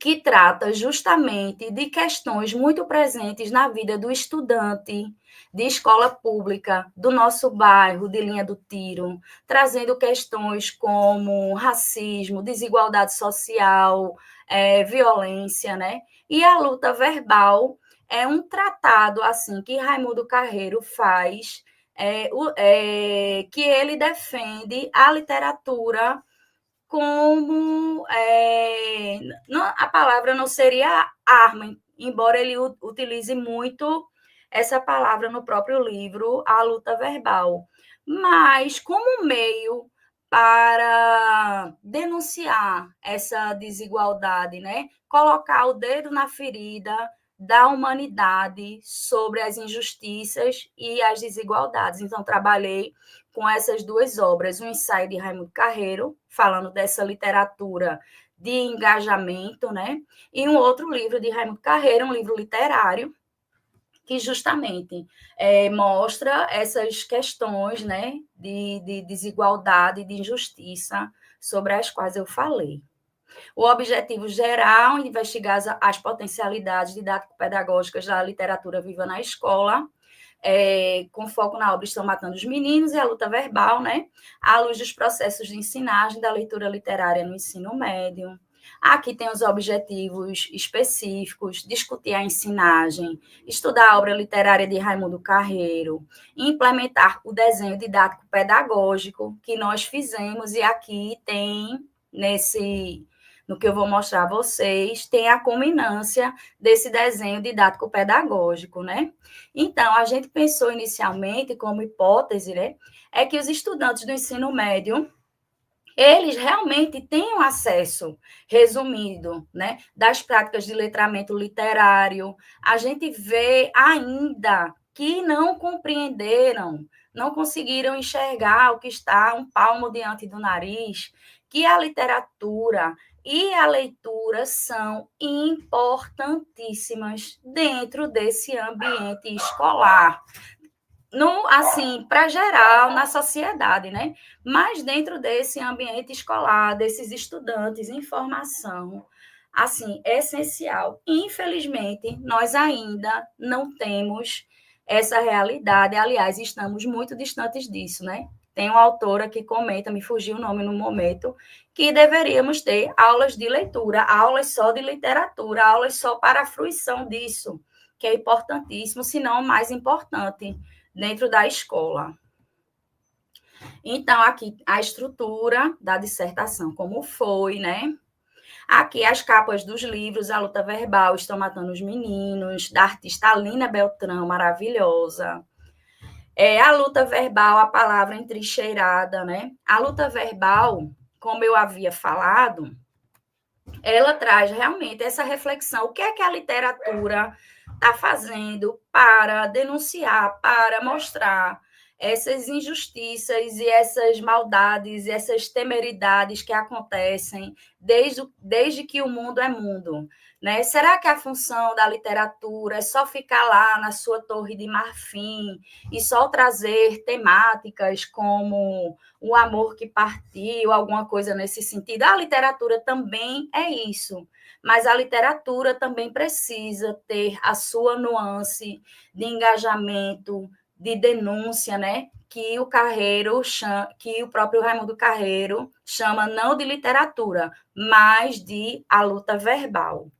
que trata justamente de questões muito presentes na vida do estudante de escola pública do nosso bairro de Linha do Tiro, trazendo questões como racismo, desigualdade social, violência, né? E a luta verbal é um tratado assim que Raimundo Carreiro faz, que ele defende a literatura como a palavra não seria arma, embora ele utilize muito essa palavra no próprio livro, a luta verbal, mas como meio para denunciar essa desigualdade, né? Colocar o dedo na ferida da humanidade sobre as injustiças e as desigualdades. Então, trabalhei com essas duas obras, um ensaio de Raimundo Carreiro, falando dessa literatura de engajamento, né? E um outro livro de Raimundo Carreiro, um livro literário, que justamente mostra essas questões, né, de desigualdade, de injustiça sobre as quais eu falei. O objetivo geral é investigar as potencialidades didático-pedagógicas da literatura viva na escola, com foco na obra Estão Matando os Meninos e a luta verbal, né? À luz dos processos de ensinagem da leitura literária no ensino médio. Aqui tem os objetivos específicos: discutir a ensinagem, estudar a obra literária de Raimundo Carreiro, implementar o desenho didático-pedagógico que nós fizemos, e aqui tem, no que eu vou mostrar a vocês, tem a culminância desse desenho didático-pedagógico, né? Então, a gente pensou inicialmente como hipótese, né, é que os estudantes do ensino médio, eles realmente tenham acesso, resumido, né, das práticas de letramento literário. A gente vê ainda que não compreenderam, não conseguiram enxergar o que está um palmo diante do nariz, que a literatura e a leitura são importantíssimas dentro desse ambiente escolar. Assim, para geral, na sociedade, né? Mas dentro desse ambiente escolar, desses estudantes em formação, assim, é essencial. Infelizmente, nós ainda não temos essa realidade. Aliás, estamos muito distantes disso, né? Tem uma autora que comenta, me fugiu o nome no momento, que deveríamos ter aulas de leitura, aulas só de literatura, aulas só para a fruição disso, que é importantíssimo, se não o mais importante, dentro da escola. Então, aqui a estrutura da dissertação, como foi, né? Aqui as capas dos livros, A Luta Verbal, Estão Matando os Meninos, da artista Alina Beltrão, maravilhosa. A luta verbal, a palavra entrincheirada, né? A luta verbal, como eu havia falado, ela traz realmente essa reflexão. O que é que a literatura está fazendo para denunciar, para mostrar essas injustiças e essas maldades, essas temeridades que acontecem desde que o mundo é mundo, né? Será que a função da literatura é só ficar lá na sua torre de marfim e só trazer temáticas como o amor que partiu, alguma coisa nesse sentido? A literatura também é isso, mas a literatura também precisa ter a sua nuance de engajamento, de denúncia, né? Que o próprio Raimundo Carreiro chama não de literatura, mas de a luta verbal.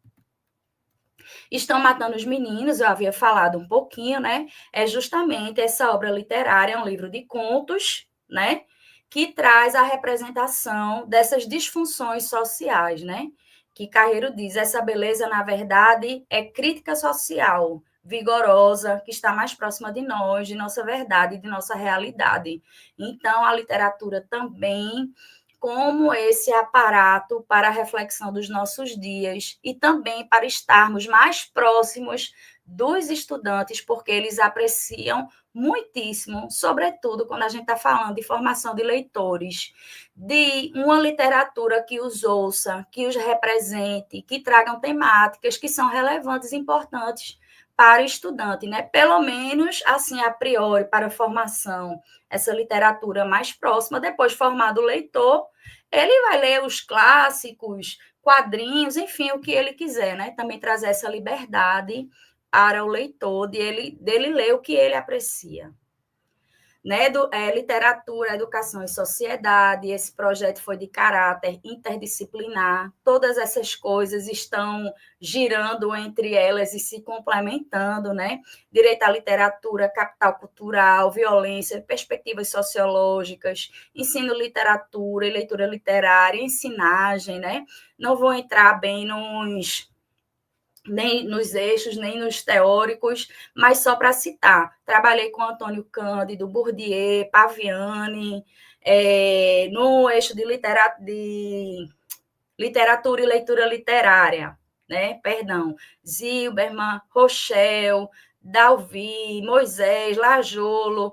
Estão Matando os Meninos, eu havia falado um pouquinho, né? É justamente essa obra literária, é um livro de contos, né? Que traz a representação dessas disfunções sociais, né? Que Carreiro diz, essa beleza, na verdade, é crítica social, vigorosa, que está mais próxima de nós, de nossa verdade, de nossa realidade. Então, a literatura também como esse aparato para a reflexão dos nossos dias e também para estarmos mais próximos dos estudantes, porque eles apreciam muitíssimo, sobretudo quando a gente está falando de formação de leitores, de uma literatura que os ouça, que os represente, que tragam temáticas que são relevantes e importantes para o estudante, né? Pelo menos, assim, a priori, para a formação, essa literatura mais próxima, depois formado o leitor, ele vai ler os clássicos, quadrinhos, enfim, o que ele quiser, né? Também trazer essa liberdade para o leitor, dele ler o que ele aprecia. Né, literatura, educação e sociedade, esse projeto foi de caráter interdisciplinar, todas essas coisas estão girando entre elas e se complementando, né? Direito à literatura, capital cultural, violência, perspectivas sociológicas, ensino literatura e leitura literária, ensinagem, né? Não vou entrar bem nem nos eixos, nem nos teóricos, mas só para citar, trabalhei com Antônio Cândido, Bourdieu, Paviani, no eixo de literatura e leitura literária, né? Perdão, Zilberman, Rochel, Dalvi, Moisés, Lajolo,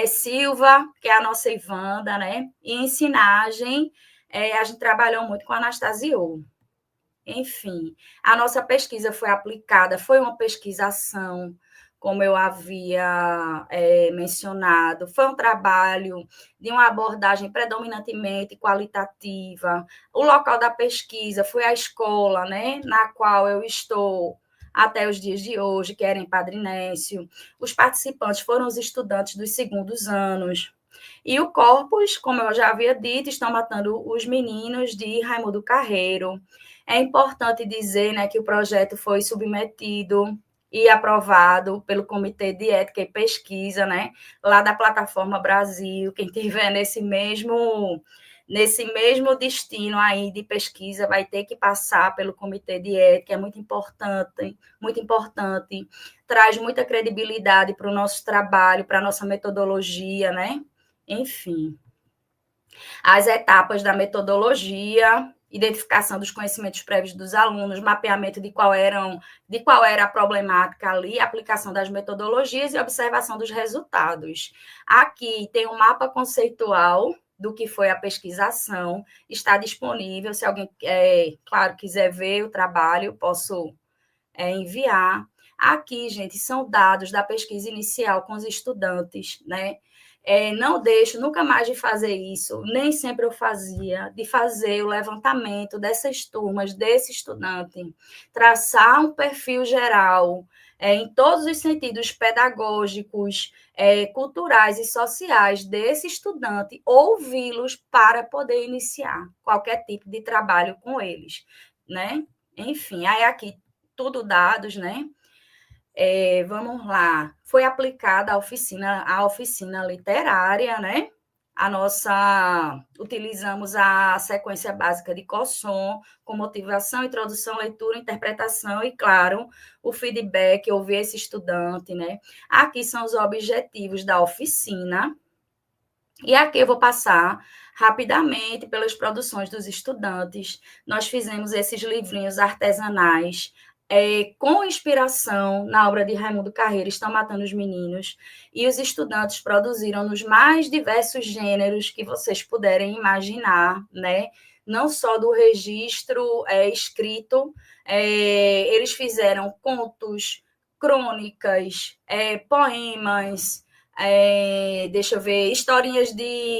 Silva, que é a nossa Ivanda, né? E ensinagem, a gente trabalhou muito com Anastasiou. Enfim, a nossa pesquisa foi aplicada, foi uma pesquisação, como eu havia mencionado, foi um trabalho de uma abordagem predominantemente qualitativa. O local da pesquisa foi a escola, né, na qual eu estou até os dias de hoje, que era em Padre Nécio. Os participantes foram os estudantes dos segundos anos. E o corpus, como eu já havia dito, estão matando os meninos de Raimundo Carreiro. É importante dizer, né, que o projeto foi submetido e aprovado pelo Comitê de Ética e Pesquisa, né, lá da Plataforma Brasil. Quem tiver nesse mesmo destino aí de pesquisa vai ter que passar pelo Comitê de Ética, é muito importante, traz muita credibilidade para o nosso trabalho, para a nossa metodologia, né? Enfim, as etapas da metodologia, identificação dos conhecimentos prévios dos alunos, mapeamento de qual era a problemática ali, aplicação das metodologias e observação dos resultados. Aqui tem um mapa conceitual do que foi a pesquisação, está disponível, se alguém, claro, quiser ver o trabalho, posso enviar. Aqui, gente, são dados da pesquisa inicial com os estudantes, né? Não deixo nunca mais de fazer isso, nem sempre eu fazia, de fazer o levantamento dessas turmas, desse estudante, traçar um perfil geral, em todos os sentidos pedagógicos, culturais e sociais desse estudante, ouvi-los para poder iniciar qualquer tipo de trabalho com eles, né? Enfim, aí aqui tudo dados, né? Vamos lá, foi aplicada a oficina literária, né? Utilizamos a sequência básica de Cosson, com motivação, introdução, leitura, interpretação e, claro, o feedback, ouvir esse estudante, né? Aqui são os objetivos da oficina, e aqui eu vou passar rapidamente pelas produções dos estudantes. Nós fizemos esses livrinhos artesanais, com inspiração na obra de Raimundo Carreiro, Estão Matando os Meninos, e os estudantes produziram nos mais diversos gêneros que vocês puderem imaginar, né? Não só do registro escrito, eles fizeram contos, crônicas, poemas, deixa eu ver, historinhas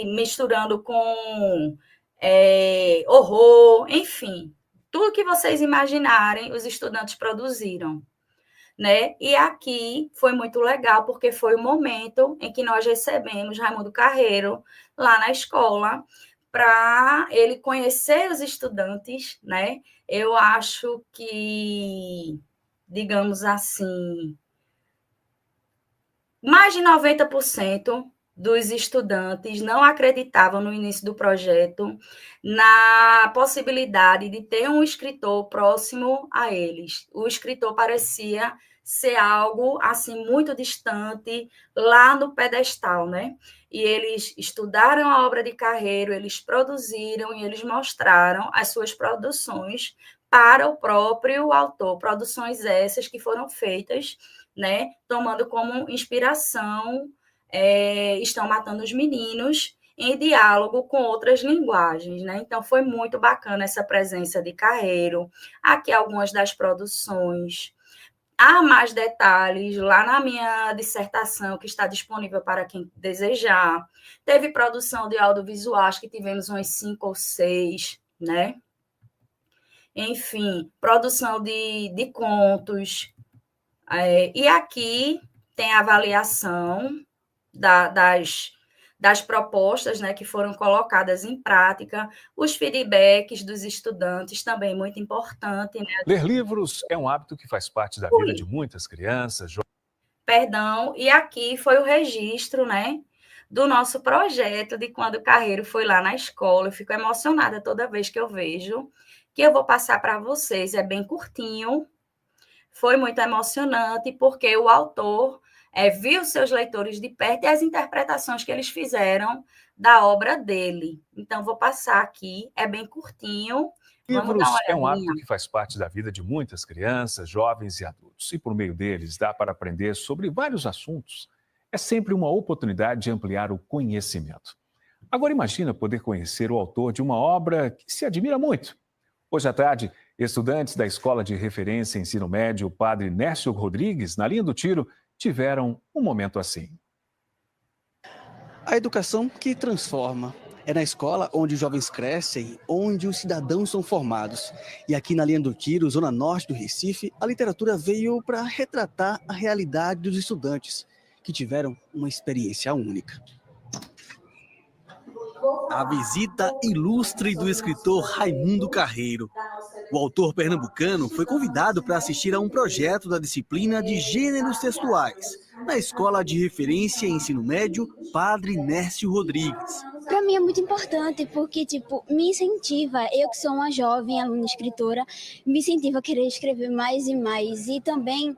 misturando com horror, enfim, tudo que vocês imaginarem, os estudantes produziram, né? E aqui foi muito legal, porque foi o momento em que nós recebemos Raimundo Carreiro lá na escola, para ele conhecer os estudantes, né? Eu acho que, digamos assim, mais de 90% dos estudantes não acreditavam no início do projeto na possibilidade de ter um escritor próximo a eles. O escritor parecia ser algo assim muito distante, lá no pedestal, né? E eles estudaram a obra de Carreiro, eles produziram e eles mostraram as suas produções para o próprio autor, produções essas que foram feitas, né, tomando como inspiração Estão Matando os Meninos, em diálogo com outras linguagens, né? Então, foi muito bacana essa presença de Carreiro. Aqui algumas das produções. Há mais detalhes lá na minha dissertação, que está disponível para quem desejar. Teve produção de audiovisuais, que tivemos umas 5 ou 6, né? Enfim, produção de contos. E aqui tem a avaliação das propostas, né, que foram colocadas em prática, os feedbacks dos estudantes, também muito importante, né? Ler livros é um hábito que faz parte da vida de muitas crianças. E aqui foi o registro, né, do nosso projeto, de quando o Carreiro foi lá na escola. Eu fico emocionada toda vez que eu vejo, que eu vou passar para vocês, é bem curtinho, foi muito emocionante, porque o autor viu seus leitores de perto e as interpretações que eles fizeram da obra dele. Então, vou passar aqui, é bem curtinho. Livros é um hábito que faz parte da vida de muitas crianças, jovens e adultos. E por meio deles dá para aprender sobre vários assuntos. É sempre uma oportunidade de ampliar o conhecimento. Agora imagina poder conhecer o autor de uma obra que se admira muito. Hoje à tarde, estudantes da Escola de Referência Ensino Médio Padre Nécio Rodrigues, na linha do tiro, tiveram um momento assim. A educação que transforma. É na escola onde os jovens crescem, onde os cidadãos são formados. E aqui na Linha do Tiro, zona norte do Recife, a literatura veio para retratar a realidade dos estudantes, que tiveram uma experiência única. A visita ilustre do escritor Raimundo Carreiro. O autor pernambucano foi convidado para assistir a um projeto da disciplina de Gêneros Textuais, na Escola de Referência em Ensino Médio Padre Nércio Rodrigues. Para mim é muito importante porque, me incentiva, eu que sou uma jovem aluna escritora, me incentiva a querer escrever mais e mais. E também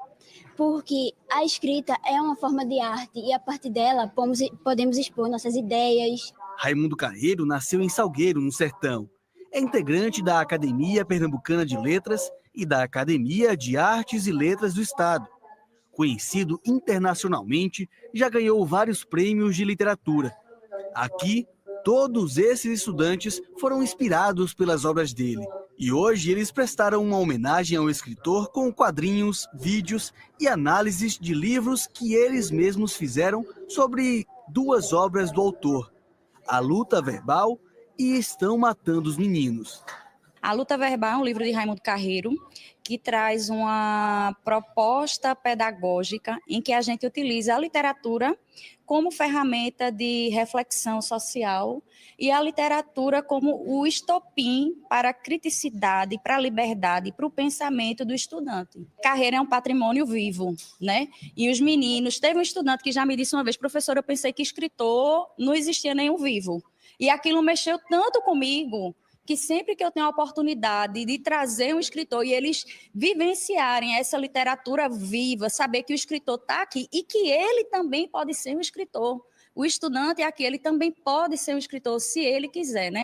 porque a escrita é uma forma de arte e a partir dela podemos expor nossas ideias. Raimundo Carreiro nasceu em Salgueiro, no Sertão. É integrante da Academia Pernambucana de Letras e da Academia de Artes e Letras do Estado. Conhecido internacionalmente, já ganhou vários prêmios de literatura. Aqui, todos esses estudantes foram inspirados pelas obras dele. E hoje eles prestaram uma homenagem ao escritor com quadrinhos, vídeos e análises de livros que eles mesmos fizeram sobre duas obras do autor, A Luta Verbal e Estão Matando os Meninos. A Luta Verbal é um livro de Raimundo Carreiro que traz uma proposta pedagógica em que a gente utiliza a literatura como ferramenta de reflexão social e a literatura como o estopim para a criticidade, para a liberdade, para o pensamento do estudante. Carreiro é um patrimônio vivo, né? E os meninos... Teve um estudante que já me disse uma vez, professor, eu pensei que escritor não existia nenhum vivo. E aquilo mexeu tanto comigo que sempre que eu tenho a oportunidade de trazer um escritor e eles vivenciarem essa literatura viva, saber que o escritor está aqui e que ele também pode ser um escritor. O estudante aqui, ele também pode ser um escritor, se ele quiser, né?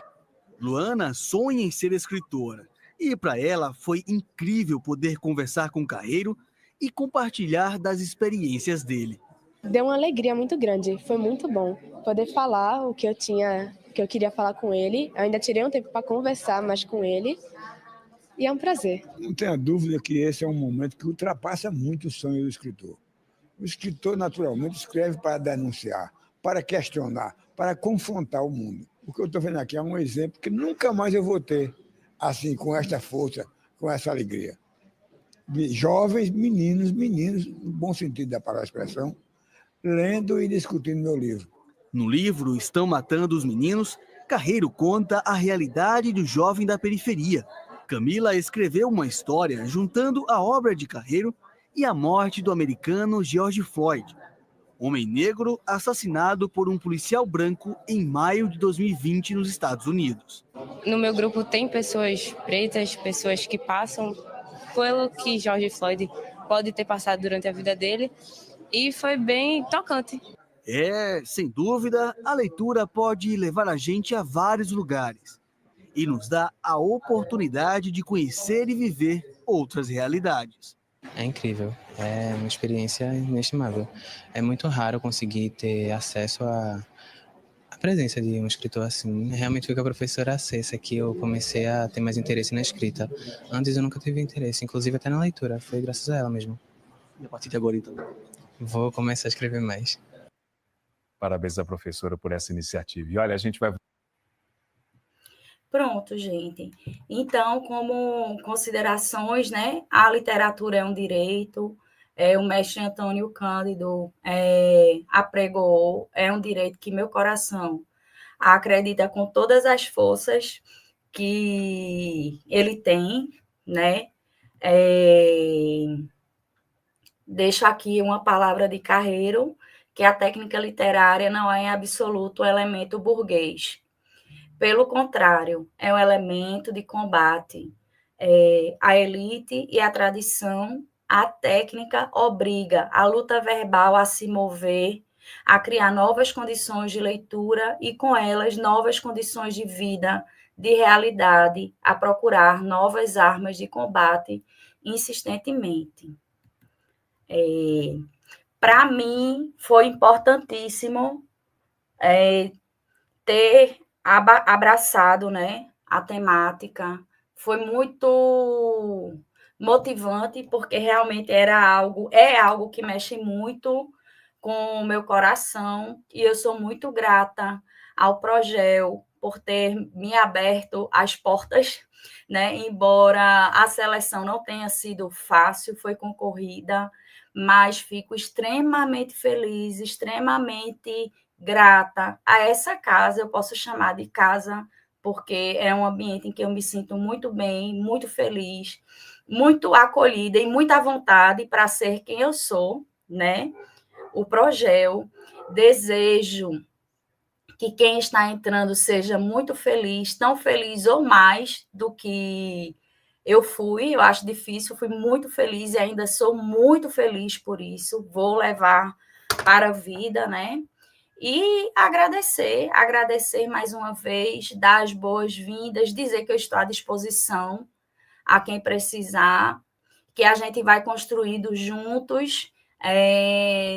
Luana sonha em ser escritora. E para ela foi incrível poder conversar com o Carreiro e compartilhar das experiências dele. Deu uma alegria muito grande, foi muito bom poder falar o que eu queria falar com ele. Eu ainda tirei um tempo para conversar mais com ele e é um prazer. Não tenha dúvida que esse é um momento que ultrapassa muito o sonho do escritor. O escritor, naturalmente, escreve para denunciar, para questionar, para confrontar o mundo. O que eu estou vendo aqui é um exemplo que nunca mais eu vou ter, assim, com esta força, com essa alegria. De jovens, meninos, no bom sentido da palavra expressão, lendo e discutindo meu livro. No livro Estão Matando os Meninos, Carreiro conta a realidade do jovem da periferia. Camila escreveu uma história juntando a obra de Carreiro e a morte do americano George Floyd, homem negro assassinado por um policial branco em maio de 2020 nos Estados Unidos. No meu grupo tem pessoas pretas, pessoas que passam pelo que George Floyd pode ter passado durante a vida dele e foi bem tocante. Sem dúvida, a leitura pode levar a gente a vários lugares e nos dá a oportunidade de conhecer e viver outras realidades. É incrível, é uma experiência inestimável. É muito raro conseguir ter acesso à presença de um escritor assim. Realmente foi com a professora Cessa que eu comecei a ter mais interesse na escrita. Antes eu nunca tive interesse, inclusive até na leitura, foi graças a ela mesmo. E a partir de agora, então? Vou começar a escrever mais. Parabéns à professora por essa iniciativa. E olha, a gente vai... Pronto, gente. Então, como considerações, né? A literatura é um direito, o mestre Antônio Cândido apregou, é um direito que meu coração acredita com todas as forças que ele tem, né? Deixo aqui uma palavra de Carreiro, que a técnica literária não é em absoluto um elemento burguês. Pelo contrário, é um elemento de combate. A elite e a tradição, a técnica obriga a luta verbal a se mover, a criar novas condições de leitura e, com elas, novas condições de vida, de realidade, a procurar novas armas de combate insistentemente. Para mim, foi importantíssimo ter abraçado, né, a temática. Foi muito motivante, porque realmente é algo que mexe muito com o meu coração, e eu sou muito grata ao Progel por ter me aberto as portas, né? Embora a seleção não tenha sido fácil, foi concorrida, mas fico extremamente feliz, extremamente grata a essa casa, eu posso chamar de casa, porque é um ambiente em que eu me sinto muito bem, muito feliz, muito acolhida e muita vontade para ser quem eu sou, né? O Progel. Desejo que quem está entrando seja muito feliz, tão feliz ou mais do que eu fui. Eu acho difícil, fui muito feliz e ainda sou muito feliz por isso. Vou levar para a vida, né? E agradecer mais uma vez, dar as boas-vindas, dizer que eu estou à disposição a quem precisar, que a gente vai construindo juntos,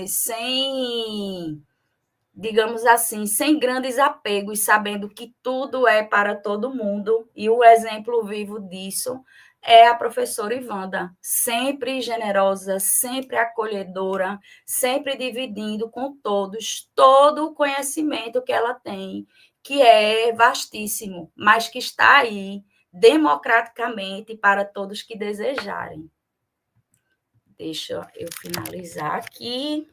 sem, digamos assim, sem grandes apegos, sabendo que tudo é para todo mundo, e o exemplo vivo disso é a professora Ivanda, sempre generosa, sempre acolhedora, sempre dividindo com todos todo o conhecimento que ela tem, que é vastíssimo, mas que está aí democraticamente para todos que desejarem. Deixa eu finalizar aqui.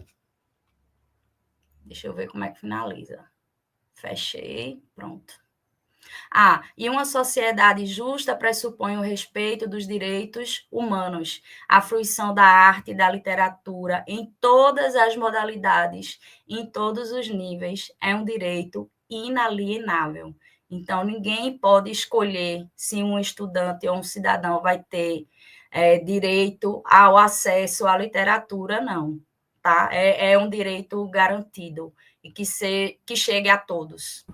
Deixa eu ver como é que finaliza. Fechei, pronto. E uma sociedade justa pressupõe o respeito dos direitos humanos, a fruição da arte e da literatura em todas as modalidades, em todos os níveis, é um direito inalienável. Então, ninguém pode escolher se um estudante ou um cidadão vai ter direito ao acesso à literatura, não. Tá? É um direito garantido e que chegue a todos.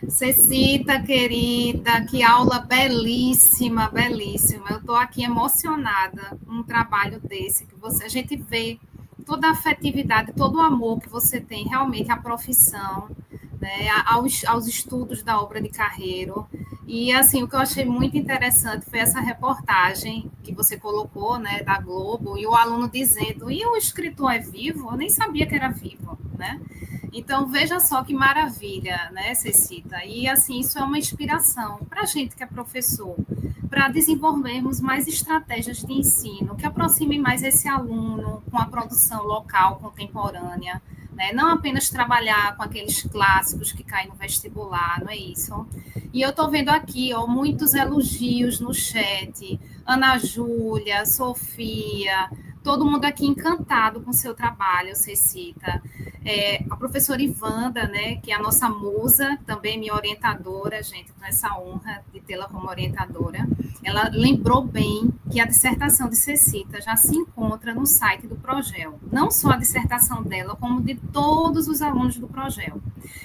Cecita, querida, que aula belíssima, belíssima. Eu estou aqui emocionada com um trabalho desse, que a gente vê toda a afetividade, todo o amor que você tem realmente à profissão, né, aos estudos da obra de Carreiro. E, assim, o que eu achei muito interessante foi essa reportagem que você colocou, né, da Globo, e o aluno dizendo, e o escritor é vivo? Eu nem sabia que era vivo, né? Então, veja só que maravilha, né, Cecita? E, assim, isso é uma inspiração para a gente que é professor, para desenvolvermos mais estratégias de ensino, que aproximem mais esse aluno com a produção local, contemporânea, né? Não apenas trabalhar com aqueles clássicos que caem no vestibular, não é isso? E eu estou vendo aqui, ó, muitos elogios no chat, Ana Júlia, Sofia, todo mundo aqui encantado com o seu trabalho, Cecita. A professora Ivanda, né, que é a nossa musa, também minha orientadora, gente, com essa honra de tê-la como orientadora, ela lembrou bem que a dissertação de Cecita já se encontra no site do Progel. Não só a dissertação dela, como de todos os alunos do Progel.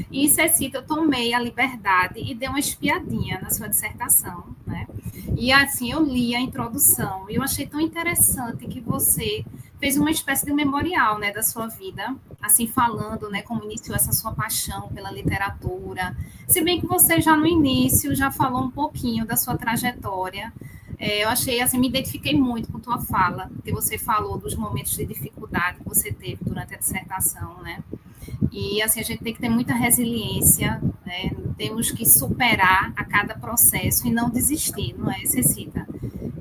E, Cecita, eu tomei a liberdade e dei uma espiadinha na sua dissertação, né? E, assim, eu li a introdução e eu achei tão interessante que você fez uma espécie de memorial, né, da sua vida, assim, falando, né, como iniciou essa sua paixão pela literatura. Se bem que você já no início já falou um pouquinho da sua trajetória. Eu achei, assim, me identifiquei muito com tua fala, porque você falou dos momentos de dificuldade que você teve durante a dissertação, né? E, assim, a gente tem que ter muita resiliência, né? Temos que superar a cada processo e não desistir, não é, Cecita?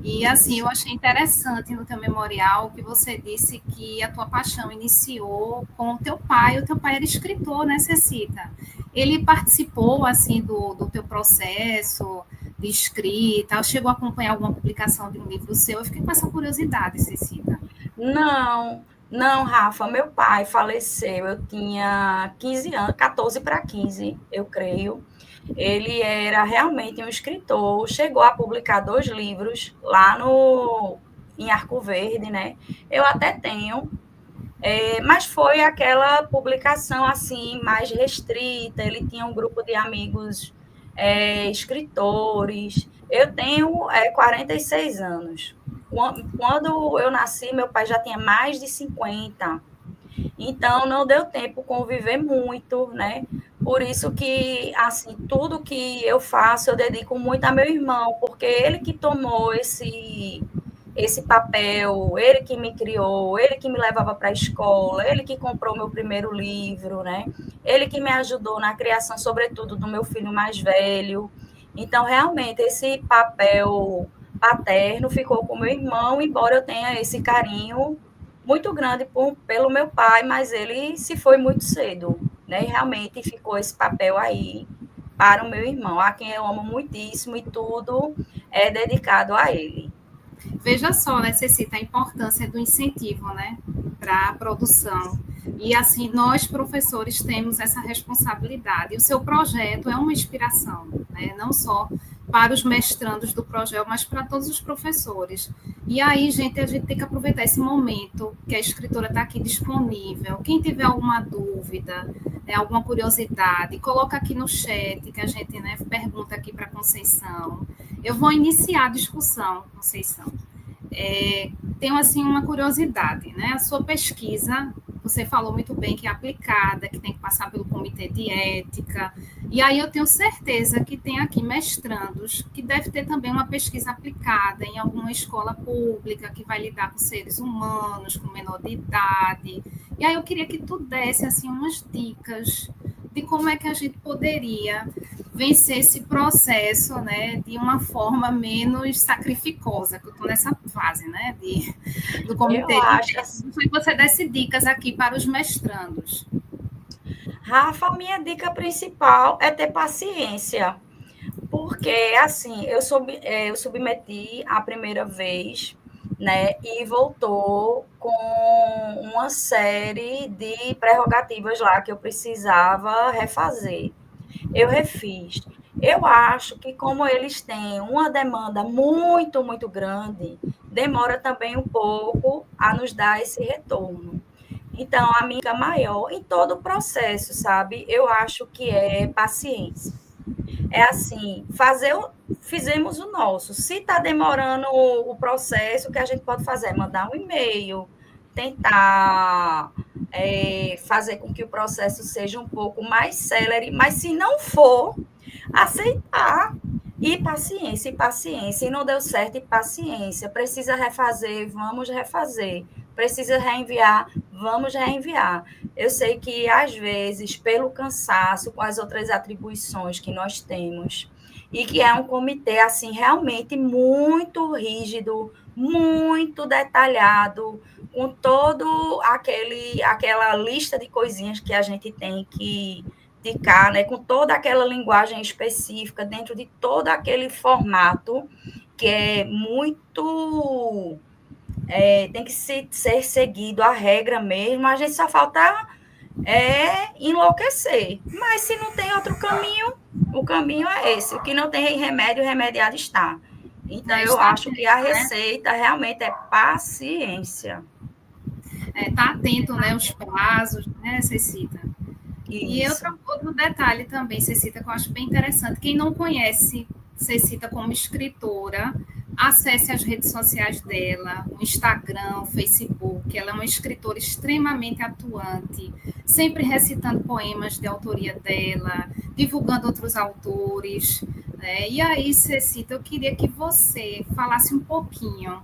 E, assim, eu achei interessante no teu memorial que você disse que a tua paixão iniciou com o teu pai era escritor, né, Cecita? Ele participou, assim, do teu processo de escrita, chegou a acompanhar alguma publicação de um livro seu? Eu fiquei com essa curiosidade, Cecita. Não, Rafa, meu pai faleceu, eu tinha 15 anos, 14 para 15, eu creio. Ele era realmente um escritor, chegou a publicar 2 livros lá em Arco Verde, né? Eu até tenho, mas foi aquela publicação assim mais restrita, ele tinha um grupo de amigos escritores. Eu tenho 46 anos. Quando eu nasci, meu pai já tinha mais de 50. Então, não deu tempo conviver muito, né, Por isso que, assim, tudo que eu faço, eu dedico muito a meu irmão, porque ele que tomou esse papel, ele que me criou, ele que me levava para a escola, ele que comprou meu primeiro livro, né? Ele que me ajudou na criação, sobretudo, do meu filho mais velho. Então, realmente, esse papel paterno ficou com meu irmão, embora eu tenha esse carinho muito grande pelo meu pai, mas ele se foi muito cedo, né? E realmente ficou esse papel aí para o meu irmão, a quem eu amo muitíssimo, e tudo é dedicado a ele. Veja só, necessita a importância do incentivo, né, para a produção. E assim, nós, professores, temos essa responsabilidade. E o seu projeto é uma inspiração, né, não só para os mestrandos do projeto, mas para todos os professores. E aí, gente, a gente tem que aproveitar esse momento que a escritora está aqui disponível. Quem tiver alguma dúvida, né, alguma curiosidade, coloca aqui no chat, que a gente, né, pergunta aqui para a Conceição. Eu vou iniciar a discussão, Conceição. Tenho, assim, uma curiosidade, né? A sua pesquisa, você falou muito bem que é aplicada, que tem que passar pelo comitê de ética, e aí eu tenho certeza que tem aqui mestrandos que deve ter também uma pesquisa aplicada em alguma escola pública que vai lidar com seres humanos, com menor de idade, e aí eu queria que tu desse, assim, umas dicas de como é que a gente poderia vencer esse processo, né, de uma forma menos sacrificosa, que eu estou nessa fase, né, do comitê. Eu acho que você desse dicas aqui para os mestrandos. Rafa, a minha dica principal é ter paciência, porque, assim, eu submeti a primeira vez, né, e voltou com uma série de prerrogativas lá que eu precisava refazer. Eu refiz. Eu acho que, como eles têm uma demanda muito, muito grande, demora também um pouco a nos dar esse retorno. Então, a minha dica maior em todo o processo, sabe? Eu acho que é paciência. É assim, fizemos o nosso. Se está demorando o processo, o que a gente pode fazer é mandar um e-mail, tentar fazer com que o processo seja um pouco mais célere, mas se não for, aceitar. E paciência. E não deu certo, e paciência. Precisa refazer, vamos refazer. Precisa reenviar, vamos reenviar. Eu sei que, às vezes, pelo cansaço, com as outras atribuições que nós temos, e que é um comitê, assim, realmente muito rígido, muito detalhado, com todo aquela lista de coisinhas que a gente tem que indicar, né, com toda aquela linguagem específica, dentro de todo aquele formato, que é muito... tem que ser seguido a regra mesmo, a gente só falta enlouquecer. Mas se não tem outro caminho, o caminho é esse. O que não tem remédio, remediado está. Então, eu acho que a receita realmente é paciência. Tá atento, né, aos prazos, né, Cecita? E outro detalhe também, Cecita, que eu acho bem interessante. Quem não conhece Cecita como escritora, acesse as redes sociais dela, o Instagram, o Facebook. Ela é uma escritora extremamente atuante, sempre recitando poemas de autoria dela, divulgando outros autores. Né? E aí, Cecita, eu queria que você falasse um pouquinho,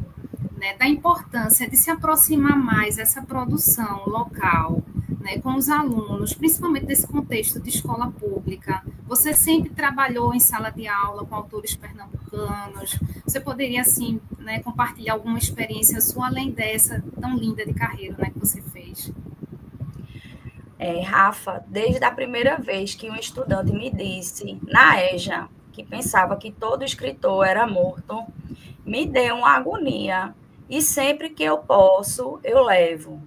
né, da importância de se aproximar mais dessa produção local, né, com os alunos, principalmente nesse contexto de escola pública. Você sempre trabalhou em sala de aula com autores pernambucanos. Você poderia, assim, né, compartilhar alguma experiência sua, além dessa tão linda de carreira, né, que você fez? Rafa, desde a primeira vez que um estudante me disse, na EJA, que pensava que todo escritor era morto, me deu uma agonia. E sempre que eu posso, eu levo.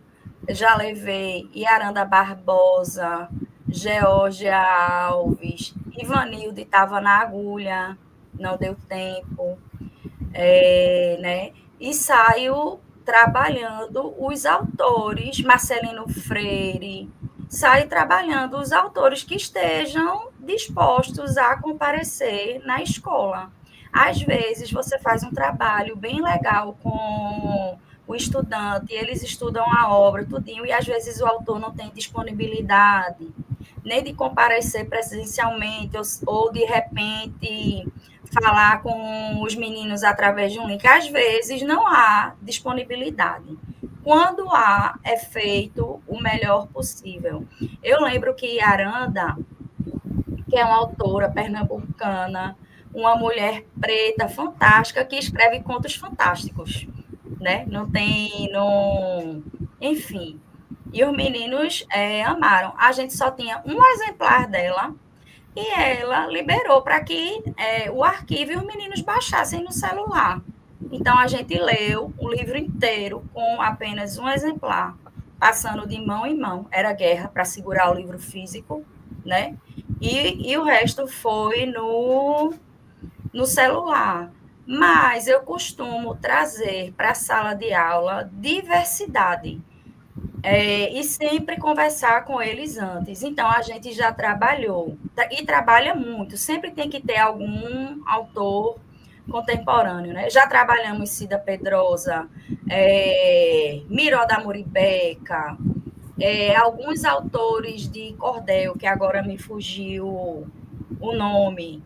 Já levei Yaranda Barbosa, Georgia Alves, Ivanilde estava na agulha, não deu tempo, né? E saio trabalhando os autores, Marcelino Freire, saio trabalhando os autores que estejam dispostos a comparecer na escola. Às vezes, você faz um trabalho bem legal com o estudante, eles estudam a obra, tudinho, e às vezes o autor não tem disponibilidade, nem de comparecer presencialmente ou de repente falar com os meninos através de um link. Às vezes não há disponibilidade. Quando há, é feito o melhor possível. Eu lembro que Aranda, que é uma autora pernambucana, uma mulher preta fantástica que escreve contos fantásticos, né? Enfim. E os meninos amaram. A gente só tinha um exemplar dela e ela liberou para que o arquivo e os meninos baixassem no celular. Então, a gente leu o livro inteiro com apenas um exemplar, passando de mão em mão. Era guerra para segurar o livro físico, né? E o resto foi no celular. Mas eu costumo trazer para a sala de aula diversidade. E sempre conversar com eles antes. Então, a gente já trabalhou, e trabalha muito, sempre tem que ter algum autor contemporâneo, né? Já trabalhamos Cida Pedrosa, Miró da Muribeca, alguns autores de cordel, que agora me fugiu o nome,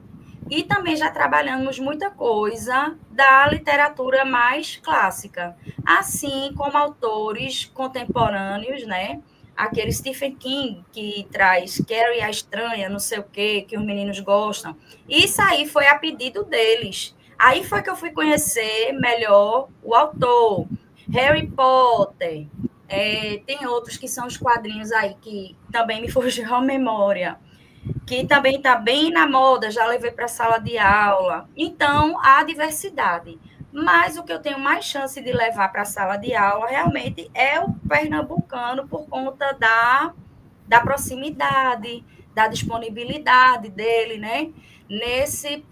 e também já trabalhamos muita coisa da literatura mais clássica, assim como autores contemporâneos, né? Aquele Stephen King, que traz Carrie a Estranha, não sei o quê, que os meninos gostam. Isso aí foi a pedido deles. Aí foi que eu fui conhecer melhor o autor. Harry Potter, tem outros que são os quadrinhos aí que também me fugiu à memória, que também está bem na moda, já levei para a sala de aula. Então, há diversidade. Mas o que eu tenho mais chance de levar para a sala de aula realmente é o pernambucano, por conta da proximidade, da disponibilidade dele, né? Nesse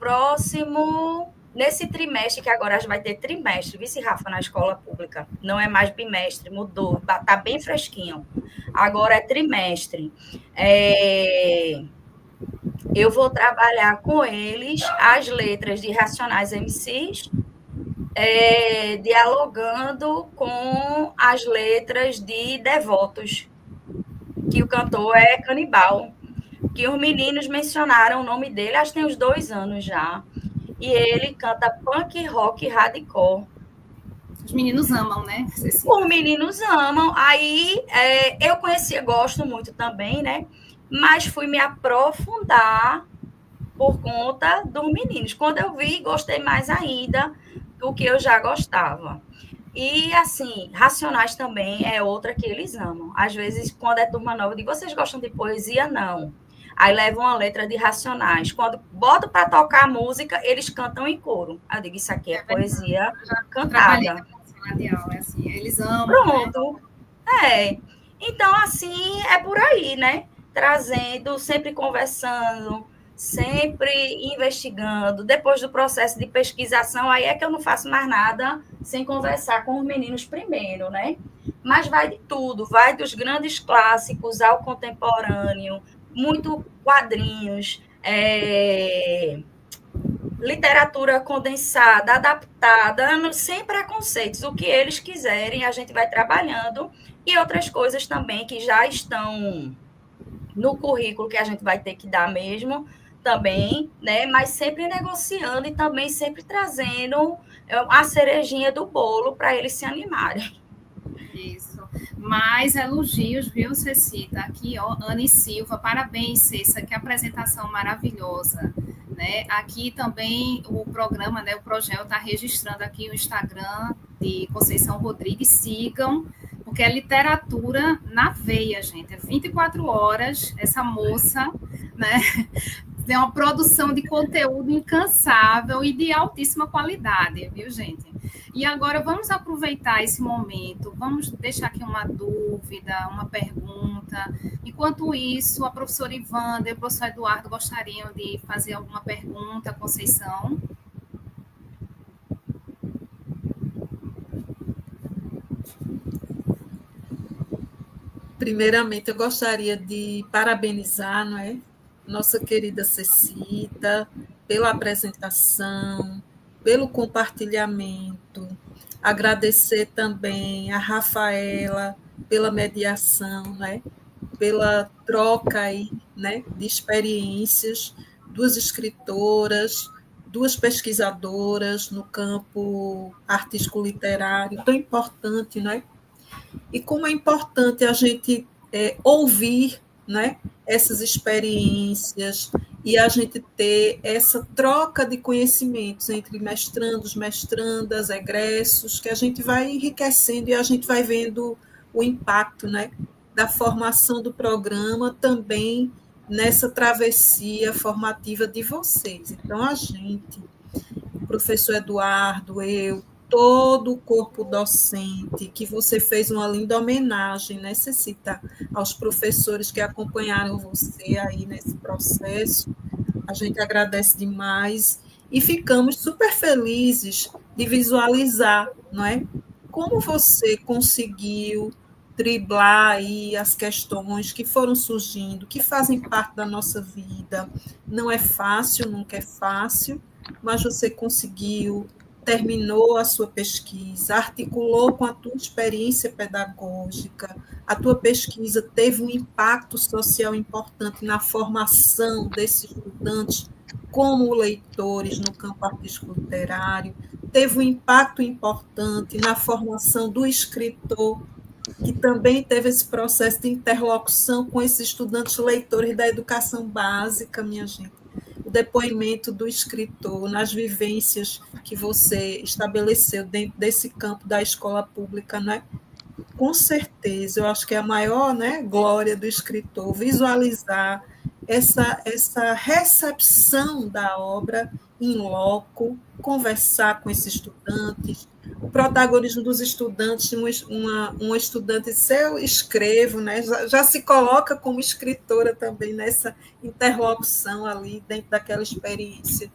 trimestre, que agora a gente vai ter trimestre, vice Rafa, na escola pública, não é mais bimestre, mudou, está bem fresquinho. Agora é trimestre. Eu vou trabalhar com eles as letras de Racionais MCs, dialogando com as letras de Devotos, que o cantor é Canibal, que os meninos mencionaram o nome dele, acho que tem uns 2 anos já, e ele canta punk rock hardcore. Os meninos amam, né? Os meninos amam. Aí eu gosto muito também, né? Mas fui me aprofundar por conta dos meninos. Quando eu vi, gostei mais ainda do que eu já gostava. E, assim, Racionais também é outra que eles amam. Às vezes, quando é turma nova, eu digo, vocês gostam de poesia? Não. Aí levam uma letra de Racionais. Quando boto para tocar a música, eles cantam em coro. Eu digo, isso aqui é poesia cantada. Assim, eles amam. Pronto. Né? Então, assim, é por aí, né? Trazendo, sempre conversando, sempre investigando. Depois do processo de pesquisação, aí é que eu não faço mais nada sem conversar com os meninos primeiro, né? Mas vai de tudo, vai dos grandes clássicos ao contemporâneo, muito quadrinhos, literatura condensada, adaptada, sem preconceitos. O que eles quiserem, a gente vai trabalhando. E outras coisas também que já estão no currículo, que a gente vai ter que dar mesmo, também, né? Mas sempre negociando e também sempre trazendo a cerejinha do bolo para eles se animarem. Isso. Mais elogios, viu, Cecita? Aqui, ó, Anne Silva, parabéns, Cessa, que apresentação maravilhosa. Né? Aqui também o programa, né, o Progel está registrando aqui o Instagram de Conceição Rodrigues, sigam, porque é literatura na veia, gente, é 24 horas, essa moça, né, tem uma produção de conteúdo incansável e de altíssima qualidade, viu, gente? E agora vamos aproveitar esse momento, vamos deixar aqui uma dúvida, uma pergunta. Enquanto isso, a professora Ivanda e o professor Eduardo gostariam de fazer alguma pergunta à Conceição? Primeiramente, eu gostaria de parabenizar, não é, nossa querida Cecita, pela apresentação, pelo compartilhamento, agradecer também a Rafaela pela mediação, né? Pela troca aí né, de experiências, duas escritoras, duas pesquisadoras no campo artístico-literário, tão importante, né? E como é importante a gente ouvir, né, essas experiências e a gente ter essa troca de conhecimentos entre mestrandos, mestrandas, egressos, que a gente vai enriquecendo e a gente vai vendo o impacto, né, da formação do programa também nessa travessia formativa de vocês. Então, a gente, o professor Eduardo, eu, todo o corpo docente, que você fez uma linda homenagem, necessita aos professores que acompanharam você aí nesse processo. A gente agradece demais e ficamos super felizes de visualizar, não é? Como você conseguiu driblar aí as questões que foram surgindo, que fazem parte da nossa vida. Não é fácil, nunca é fácil, mas você conseguiu, terminou a sua pesquisa, articulou com a tua experiência pedagógica, a tua pesquisa teve um impacto social importante na formação desses estudantes como leitores no campo artístico literário, teve um impacto importante na formação do escritor, que também teve esse processo de interlocução com esses estudantes leitores da educação básica, minha gente. O depoimento do escritor nas vivências que você estabeleceu dentro desse campo da escola pública, né? Com certeza, eu acho que é a maior, né, glória do escritor, visualizar essa recepção da obra em loco, conversar com esses estudantes, o protagonismo dos estudantes, uma estudante, se eu escrevo, né, já se coloca como escritora também nessa interlocução ali, dentro daquela experiência.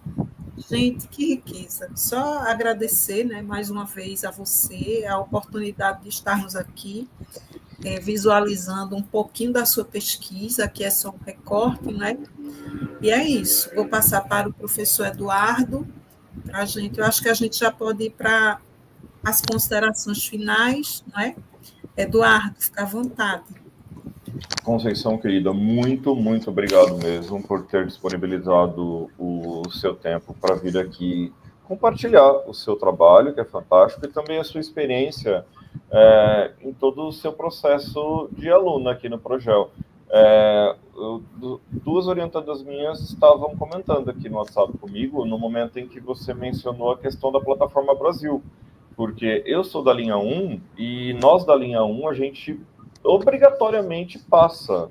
Gente, que riqueza. Só agradecer, né, mais uma vez a você, a oportunidade de estarmos aqui, visualizando um pouquinho da sua pesquisa, aqui é só um recorte, né? E é isso. Vou passar para o professor Eduardo, para a gente. Eu acho que a gente já pode ir para as considerações finais, não é? Eduardo, fica à vontade. Conceição, querida, muito, muito obrigado mesmo por ter disponibilizado o seu tempo para vir aqui compartilhar o seu trabalho, que é fantástico, e também a sua experiência em todo o seu processo de aluno aqui no Progel. Duas orientandas minhas estavam comentando aqui no WhatsApp comigo, no momento em que você mencionou a questão da Plataforma Brasil, porque eu sou da linha 1, e nós da linha 1, a gente obrigatoriamente passa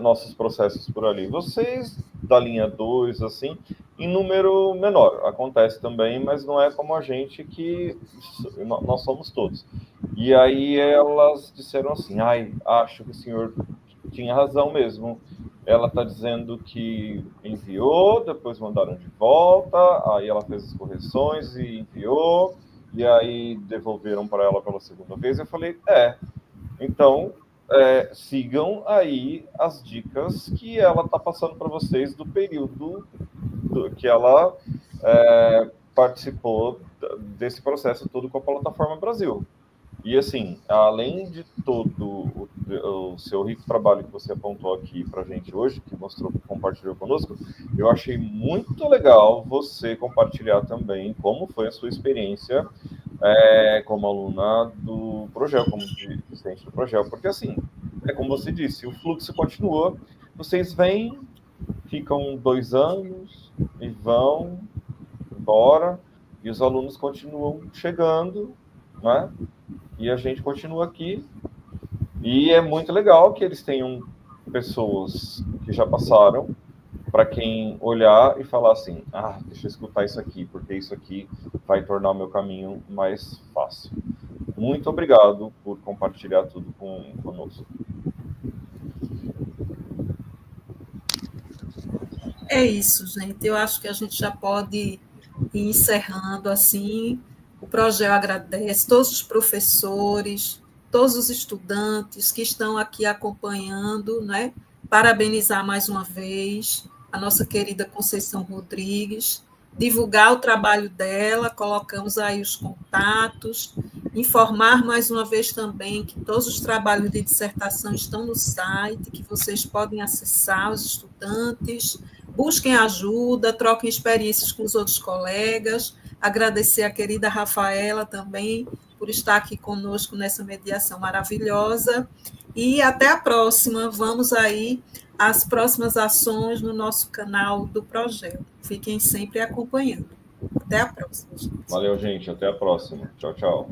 nossos processos por ali. Vocês da linha 2, assim, em número menor, acontece também, mas não é como a gente, que nós somos todos. E aí elas disseram assim, acho que o senhor tinha razão mesmo. Ela está dizendo que enviou, depois mandaram de volta, aí ela fez as correções e enviou, e aí devolveram para ela pela segunda vez. Eu falei, então, sigam aí as dicas que ela está passando para vocês do período que ela participou desse processo todo com a Plataforma Brasil. E, assim, além de todo o seu rico trabalho que você apontou aqui para a gente hoje, que compartilhou conosco, eu achei muito legal você compartilhar também como foi a sua experiência como aluna do Progel, como discente do Progel, porque, assim, como você disse, o fluxo continua, vocês vêm, ficam 2 anos e vão embora, e os alunos continuam chegando, né? E a gente continua aqui, e é muito legal que eles tenham pessoas que já passaram, para quem olhar e falar assim, deixa eu escutar isso aqui, porque isso aqui vai tornar o meu caminho mais fácil. Muito obrigado por compartilhar tudo conosco. É isso, gente. Eu acho que a gente já pode ir encerrando assim. O Progel agradece todos os professores, todos os estudantes que estão aqui acompanhando, né? Parabenizar mais uma vez a nossa querida Conceição Rodrigues, divulgar o trabalho dela, colocamos aí os contatos, Informar mais uma vez também que todos os trabalhos de dissertação estão no site, que vocês podem acessar, os estudantes, busquem ajuda, troquem experiências com os outros colegas. Agradecer a querida Rafaela também por estar aqui conosco nessa mediação maravilhosa. E até a próxima. Vamos aí às próximas ações no nosso canal do Projeto. Fiquem sempre acompanhando. Até a próxima, gente. Valeu, gente. Até a próxima. Tchau, tchau.